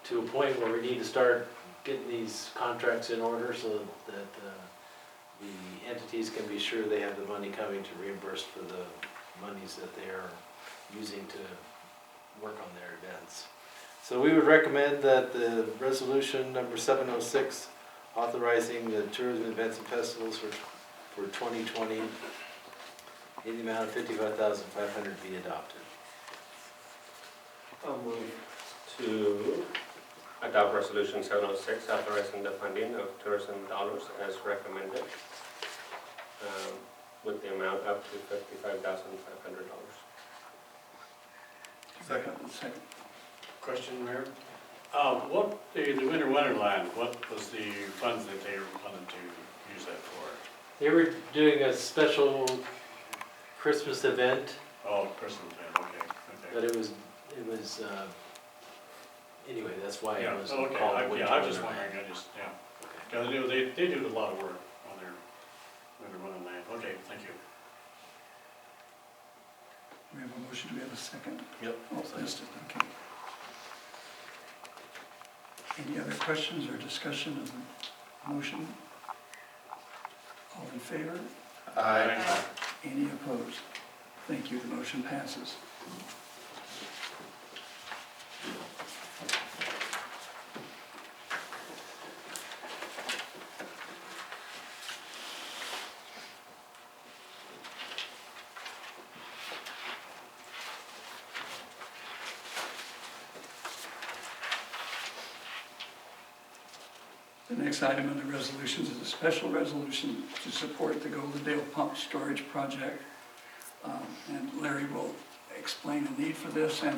to a point where we need to start getting these contracts in order so that the entities can be sure they have the money coming to reimburse for the monies that they are using to work on their events. So we would recommend that the resolution number 706, authorizing the tourism events and festivals for 2020 in the amount of $55,500 be adopted. I'll move to adopt resolution 706, authorizing the funding of tourism dollars as recommended, with the amount up to $55,500. Second. Question, Mayor? What, the Winter Wonderland, what was the funds that they wanted to use that for? They were doing a special Christmas event, Oh, Christmas event, okay. but it was anyway, that's why Yeah, it was okay, called I Winter was just Wonderland. wondering, yeah. Yeah, they do a lot of work on their Winter Wonderland. Okay, thank you. We have a motion, do we have a second? Yep. Oh, missed it, okay. Any other questions or discussion of the motion? All in favor? Aye. Any opposed? Thank you, the motion passes. The next item on the resolutions is a special resolution to support the Goldendale Pump Storage Project. And Larry will explain the need for this and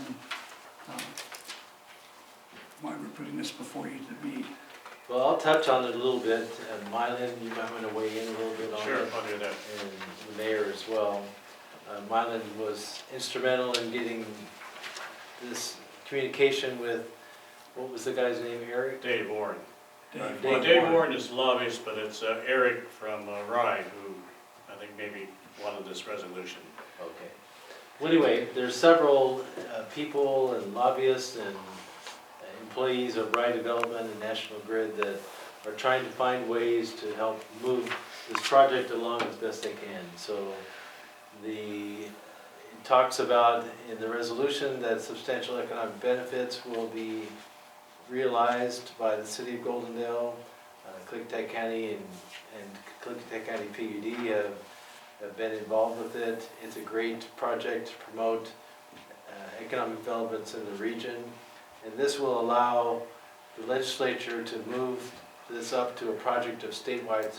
why we're putting this before you to be. Well, I'll touch on it a little bit, and Mylan, you might want to weigh in a little bit on it. Sure, I'll do that. And the mayor as well. Mylan was instrumental in getting this communication with, what was the guy's name, Eric? Dave Warren. Dave. Well, Dave Warren is lobbyist, but it's Eric from Rye who I think maybe wanted this resolution. Okay. Well, anyway, there's several people and lobbyists and employees of Rye Development and National Grid that are trying to find ways to help move this project along as best they can. So it talks about in the resolution that substantial economic benefits will be realized by the city of Goldendale, Clickitat County and Clickitat County PUD have been involved with it. It's a great project to promote economic developments in the region. And this will allow the legislature to move this up to a project of statewide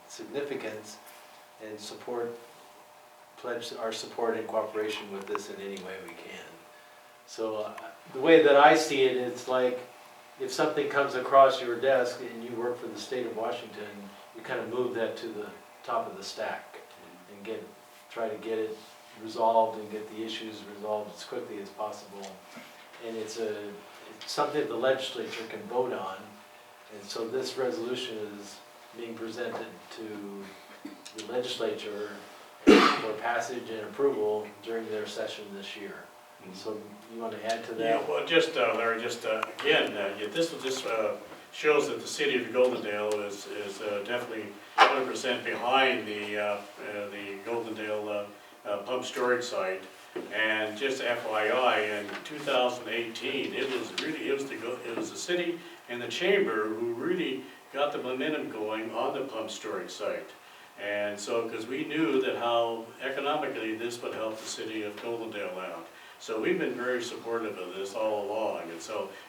significance and pledge our support and cooperation with this in any way we can. So the way that I see it, it's like if something comes across your desk and you work for the state of Washington, you kind of move that to the top of the stack and try to get it resolved and get the issues resolved as quickly as possible. And it's something the legislature can vote on. And so this resolution is being presented to the legislature for passage and approval during their session this year. So you want to add to that? Yeah, well, just, Larry, again, this shows that the city of Goldendale is definitely 100% behind the Goldendale pump storage site. And just FYI, in 2018, it was the city and the chamber who really got the momentum going on the pump storage site. And so, because we knew that how economically this would help the city of Goldendale out. So we've been very supportive of this all along,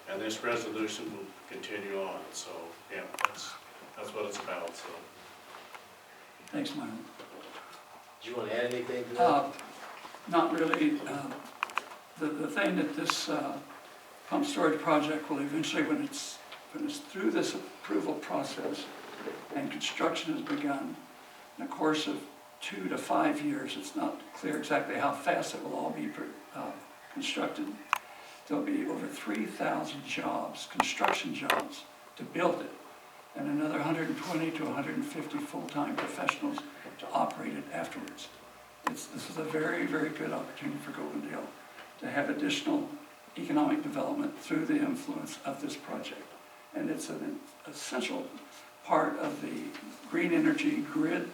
and this resolution will continue on. So, yeah, that's what it's about. So. Thanks, Myron. Do you want to add anything to that? Not really. The thing that this pump storage project will eventually, when it's through this approval process and construction has begun, in a course of 2 to 5 years, it's not clear exactly how fast it will all be constructed. There'll be over 3,000 jobs, construction jobs, to build it, and another 120 to 150 full-time professionals to operate it afterwards. This is a very, very good opportunity for Goldendale to have additional economic development through the influence of this project. And it's an essential part of the green energy grid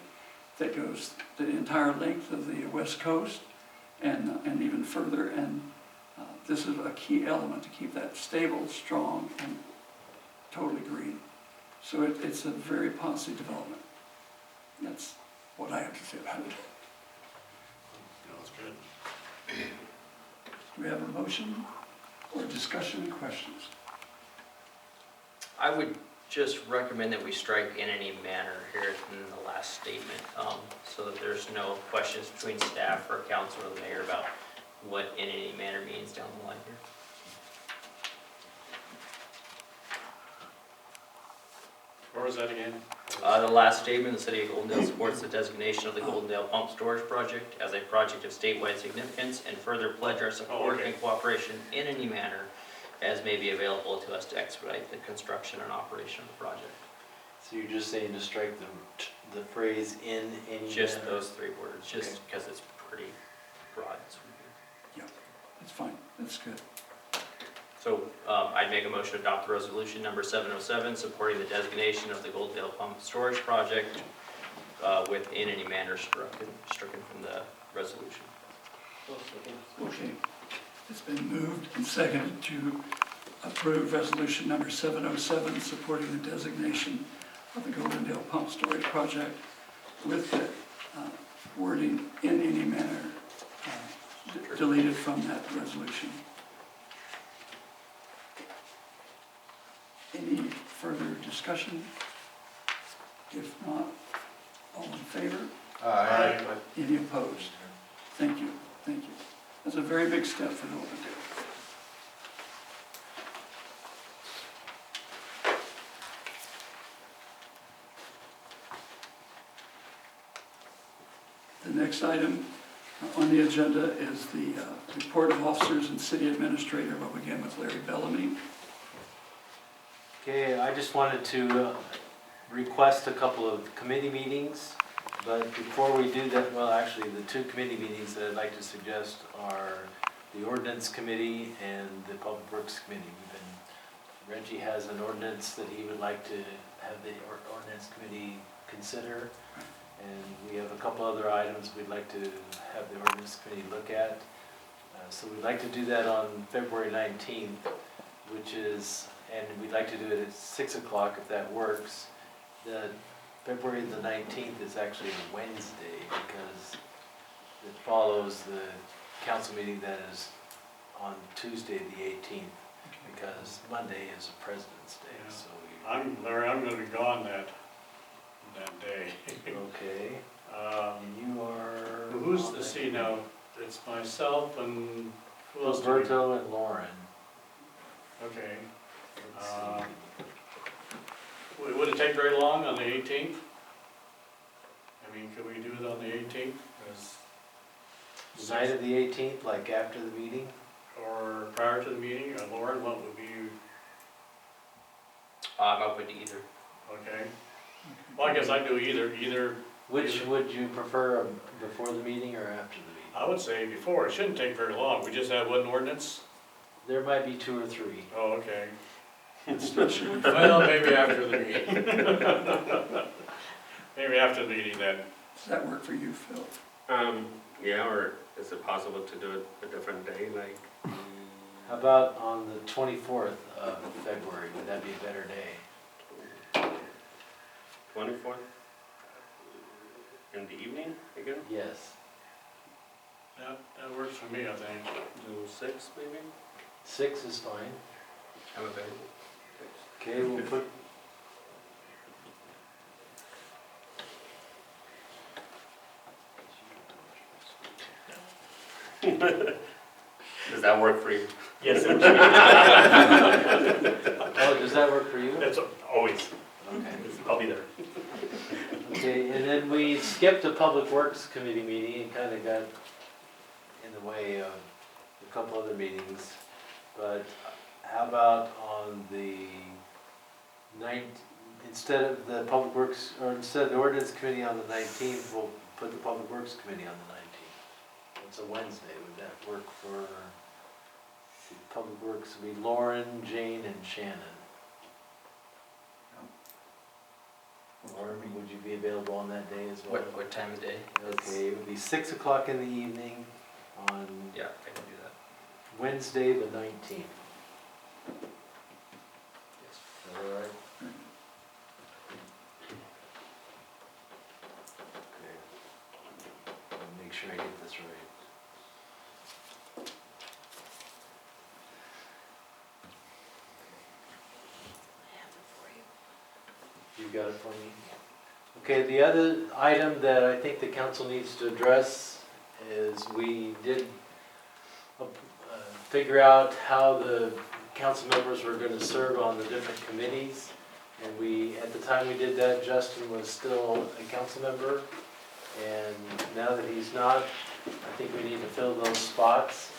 that goes the entire length of the West Coast and even further. And this is a key element to keep that stable, strong, and totally green. So it's a very positive development. That's what I have to say about it. That's good. Do we have a motion or discussion and questions? I would just recommend that we strike in any manner here in the last statement, so that there's no questions between staff or council or the mayor about what in any manner means down the line here. Where was that again? The last statement, the city of Goldendale supports the designation of the Goldendale Pump Storage Project as a project of statewide significance and further pledge our support and cooperation in any manner as may be available to us to expedite the construction and operation of the project. So you're just saying to strike the phrase in any Just manner? those 3 words, just because it's pretty broad. Yeah, that's fine. That's good. So I'd make a motion to adopt resolution number 707, supporting the designation of the Goldendale Pump Storage Project with in any manner stricken from the resolution. Okay. It's been moved and seconded to approve resolution number 707, supporting the designation of the Goldendale Pump Storage Project with the wording in any manner deleted from that resolution. Any further discussion? discussion? If not, all in favor? Aye. Any opposed? Thank you, thank you. That's a very big step for Goldendale. The next item on the agenda is the report of officers and city administrator. We'll begin with Larry Bellamy. Okay, I just wanted to request a couple of committee meetings, but before we do that, well, actually, the two committee meetings that I'd like to suggest are the ordinance committee and the public works committee. Reggie has an ordinance that he would like to have the ordinance committee consider, and we have a couple other items we'd like to have the ordinance committee look at. So we'd like to do that on February 19th, which is, and we'd like to do it at 6 o'clock if that works. The February the 19th is actually a Wednesday because it follows the council meeting that is on Tuesday the 18th, because Monday is a President's Day, Yeah. so Larry, I'm gonna be gone that day. okay. You are... Who's on the, that see now, it's myself and who else? do we- Roberto and Lauren. Okay. Let's see. Would it take very long on the 18th? I mean, could we do it on the 18th? Night of the 18th, like after the meeting? Or prior to the meeting? Lauren, what would be, I'm open to either. okay? Well, I guess I'd do either. Which would you prefer, before the meeting or after the meeting? I would say before, it shouldn't take very long. We just have one ordinance? There might be 2 or 3. Oh, okay. Well, maybe after the meeting. Maybe after the meeting then. Does that work for you, Phil? Yeah, or is it possible to do it a different day, like? How about on the 24th of February? Would that be a better day? 24th? In the evening again? Yes. That works for me, I think. Do 6 maybe? 6 is fine. I'm available. Okay, we'll put... Does that work for you? Yes, it Oh, does that work for you? that's always, Okay. I'll be there. Okay, and then we skipped a Public Works Committee meeting and kind of got in the way of a couple other meetings. But how about on the instead of the Public Works, or instead of the Ordinance Committee on the 19th, we'll put the Public Works Committee on the 19th. It's a Wednesday. Would that work for the Public Works? Would be Lauren, Jane, and Shannon. Lauren, would you be available on that day as well? What time of day? Okay, it would be 6 o'clock in the evening on Yeah, I can do that. Wednesday the 19th. Yes. Is that all right? Okay. I'll make sure I get this right. You got it for me? Okay, the other item that I think the council needs to address is we did figure out how the council members were going to serve on the different committees. And we, at the time we did that, Justin was still a council member. And now that he's not, I think we need to fill those spots.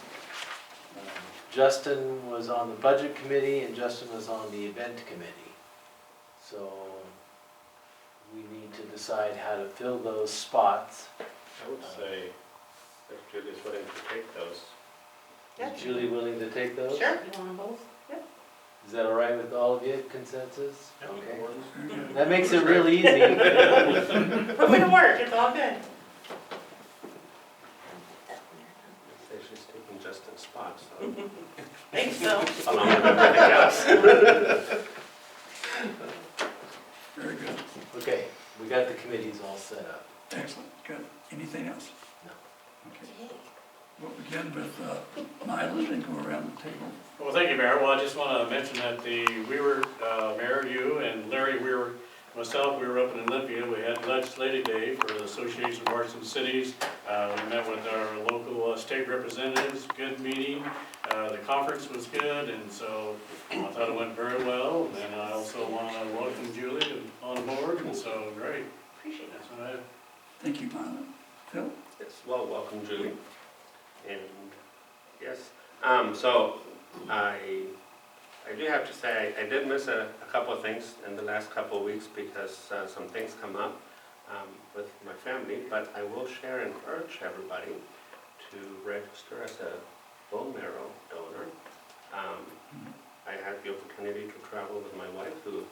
Justin was on the budget committee and Justin was on the event committee. So we need to decide how to fill those spots. I would say, if Julie's willing to take those. Is Julie willing to take those? Sure. You want them both? Is that all right with all of you, consensus? Yeah. Okay. Very good. That makes it real easy. Put me to work, it's all good. Say she's taking Justin's spot, so. Thanks, Phil. Along with everything else. Very good. Okay, we got the committees all set up. Excellent. Good. Anything else? No. Okay. We'll begin with Mylan and go around the table. Well, thank you, Mayor. Well, I just want to mention that Mayor, you and Larry, myself, we were up in Olympia. We had legislative day for the Association of Washington Cities. We met with our local state representatives, good meeting. The conference was good, and so I thought it went very well. And I also want to welcome Julie on board, and so great. Appreciate it. That's what I have. Thank you, Mylan. Phil? Yes, well, welcome, Julie. And yes, so I do have to say, I did miss a couple of things in the last couple of weeks because some things come up with my family, but I will share and urge everybody to register as a bone marrow donor. I had the opportunity to travel with my wife who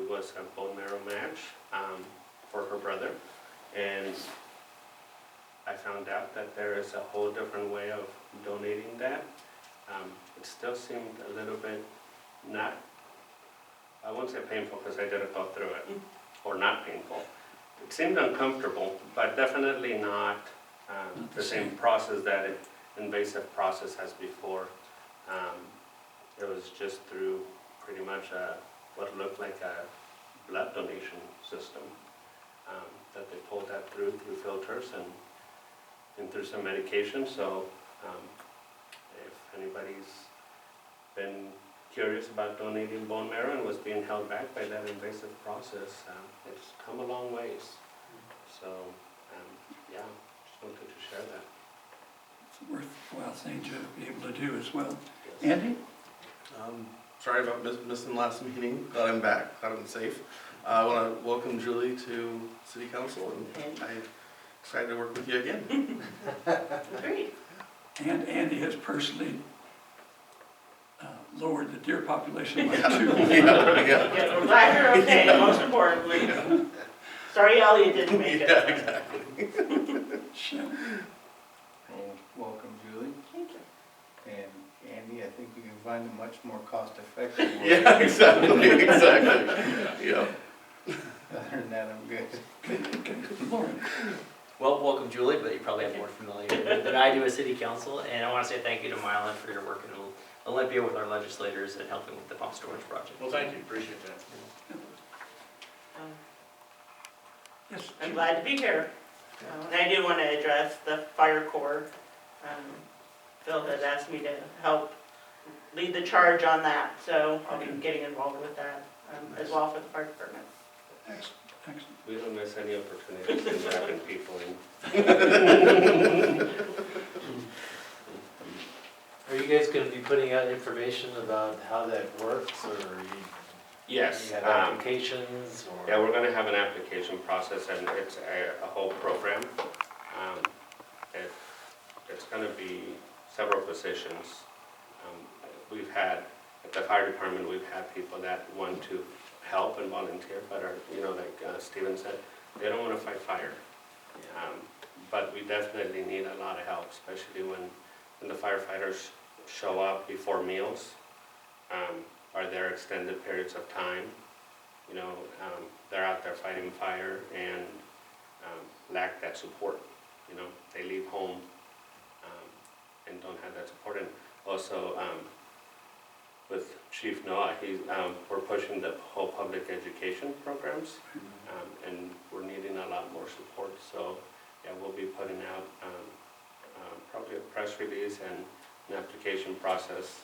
was a bone marrow match for her brother, and I found out that there is a whole different way of donating that. It still seemed a little bit not, I won't say painful because I didn't go through it, or not painful. It seemed uncomfortable, but definitely not the same process that an invasive process has before. It was just through pretty much what looked like a blood donation system that they pulled that through filters and through some medication. So if anybody's been curious about donating bone marrow and was being held back by that invasive process, it's come a long ways. So yeah, just wanted to share that. It's a worthwhile thing to be able to do as well. Andy? Sorry about missing last meeting, glad I'm back, glad I'm safe. I want to welcome Julie to City Council, and I'm excited to work with you again. Great. And Andy has personally lowered the deer population by 2. Yeah, we're glad you're okay, most importantly. Sorry Elliot didn't make it. Exactly. Well, welcome, Julie. Thank you. And Andy, I think we can find a much more cost-effective way. Yeah, exactly. Yeah. Other than that, I'm good. Lauren? Well, welcome Julie, but you probably have more familiar than I do with City Council. And I want to say thank you to Mylan for your work in Olympia with our legislators and helping with the pump storage project. Well, thank you, appreciate that. Yes. I'm glad to be here. And I do want to address the fire corps. Phil has asked me to help lead the charge on that, so I'll be getting involved with that as well for the fire department. Excellent. We don't miss any opportunities to wrapping people in. Are you guys gonna be putting out information about how that works, or Yes. you have applications, or? Yeah, we're going to have an application process, and it's a whole program. It's going to be several positions. We've had, at the fire department, we've had people that want to help and volunteer, but are, like Steven said, they don't want to fight fire. But we definitely need a lot of help, especially when the firefighters show up before meals, are there extended periods of time. They're out there fighting fire and lack that support. They leave home and don't have that support. And also with Chief Noah, we're pushing the whole public education programs, and we're needing a lot more support. So yeah, we'll be putting out probably a press release and an application process.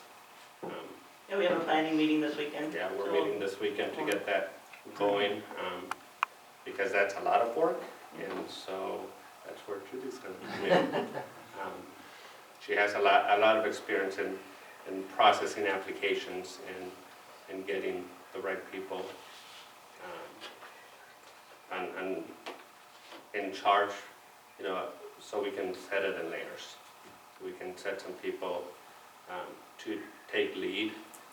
Yeah, we have a planning meeting this weekend. Yeah, we're meeting this weekend to get that going, because that's a lot of work, and so that's where Judy's going to come in. She has a lot of experience in processing applications and getting the right people and in charge, so we can set it in layers. We can set some people to take lead,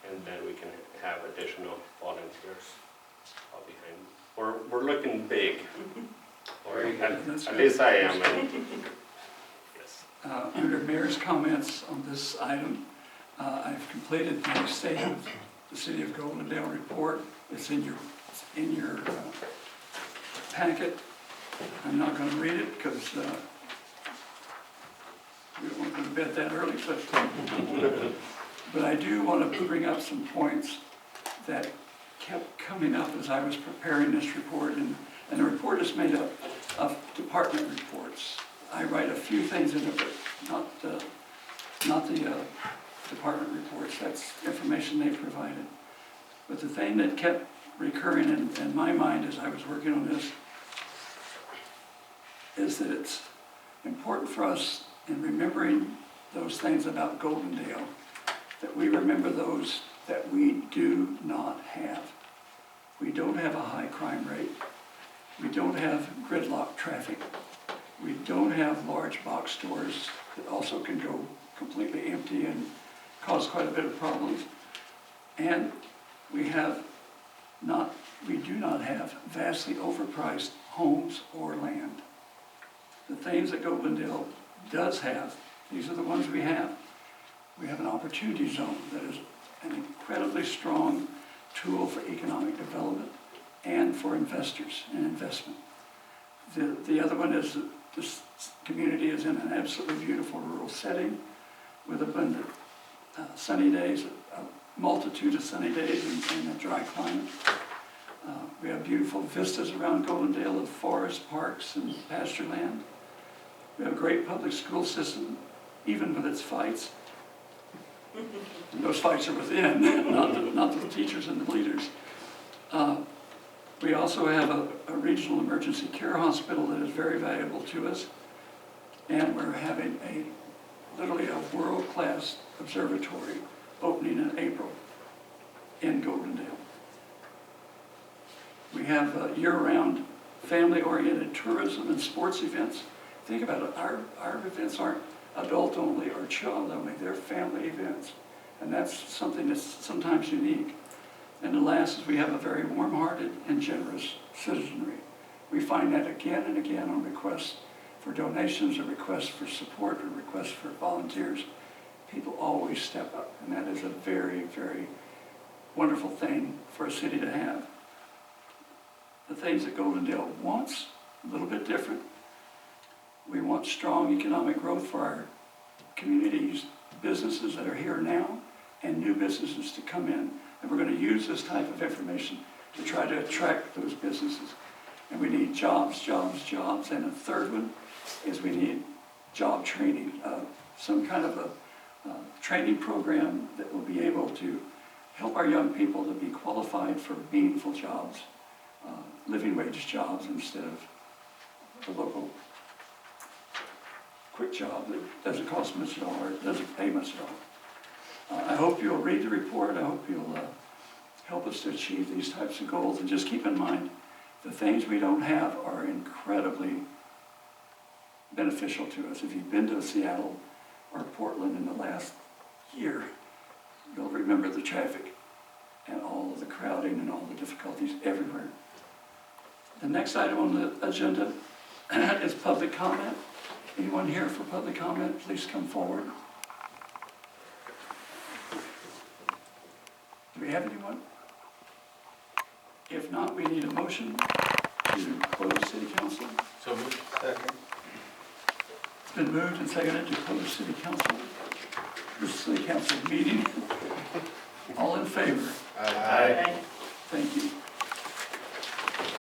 and then we can have additional volunteers all behind. We're looking big, or at least I am. Yes. Under Mayor's comments on this item, I've completed the State of the City of Goldendale report. It's in your packet. I'm not going to read it because we don't want to bed that early, but I do want to bring up some points that kept coming up as I was preparing this report, and the report is made up of department reports. I write a few things in it, but not the department reports. That's information they provided. But the thing that kept recurring in my mind as I was working on this is that it's important for us in remembering those things about Goldendale, that we remember those that we do not have. We don't have a high crime rate. We don't have gridlock traffic. We don't have large box stores that also can go completely empty and cause quite a bit of problems. And we do not have vastly overpriced homes or land. The things that Goldendale does have, these are the ones we have. We have an opportunity zone that is an incredibly strong tool for economic development and for investors and investment. The other one is that this community is in an absolutely beautiful rural setting with abundant sunny days, a multitude of sunny days in a dry climate. We have beautiful vistas around Goldendale of forest, parks, and pasture land. We have a great public school system, even with its fights. And those fights are within, not the teachers and the leaders. We also have a regional emergency care hospital that is very valuable to us. And we're having literally a world-class observatory opening in April in Goldendale. We have year-round family-oriented tourism and sports events. Think about it, our events aren't adult-only or child-only, they're family events. And that's something that's sometimes unique. And the last is we have a very warm-hearted and generous citizenry. We find that again and again on requests for donations or requests for support or requests for volunteers. People always step up, and that is a very, very wonderful thing for a city to have. The things that Goldendale wants, a little bit different. We want strong economic growth for our communities, businesses that are here now, and new businesses to come in. And we're going to use this type of information to try to attract those businesses. And we need jobs, jobs, jobs. And a third one is we need job training, some kind of a training program that will be able to help our young people to be qualified for meaningful jobs, living wage jobs instead of the local quick job that doesn't cost much at all or doesn't pay much at all. I hope you'll read the report. I hope you'll help us to achieve these types of goals. And just keep in mind, the things we don't have are incredibly beneficial to us. If you've been to Seattle or Portland in the last year, you'll remember the traffic and all of the crowding and all the difficulties everywhere. The next item on the agenda is public comment. Anyone here for public comment, please come forward. Do we have anyone? If not, we need a motion to close city council. So moved. Second. It's been moved and seconded to close city council. This city council meeting. All in favor? Aye. Thank you.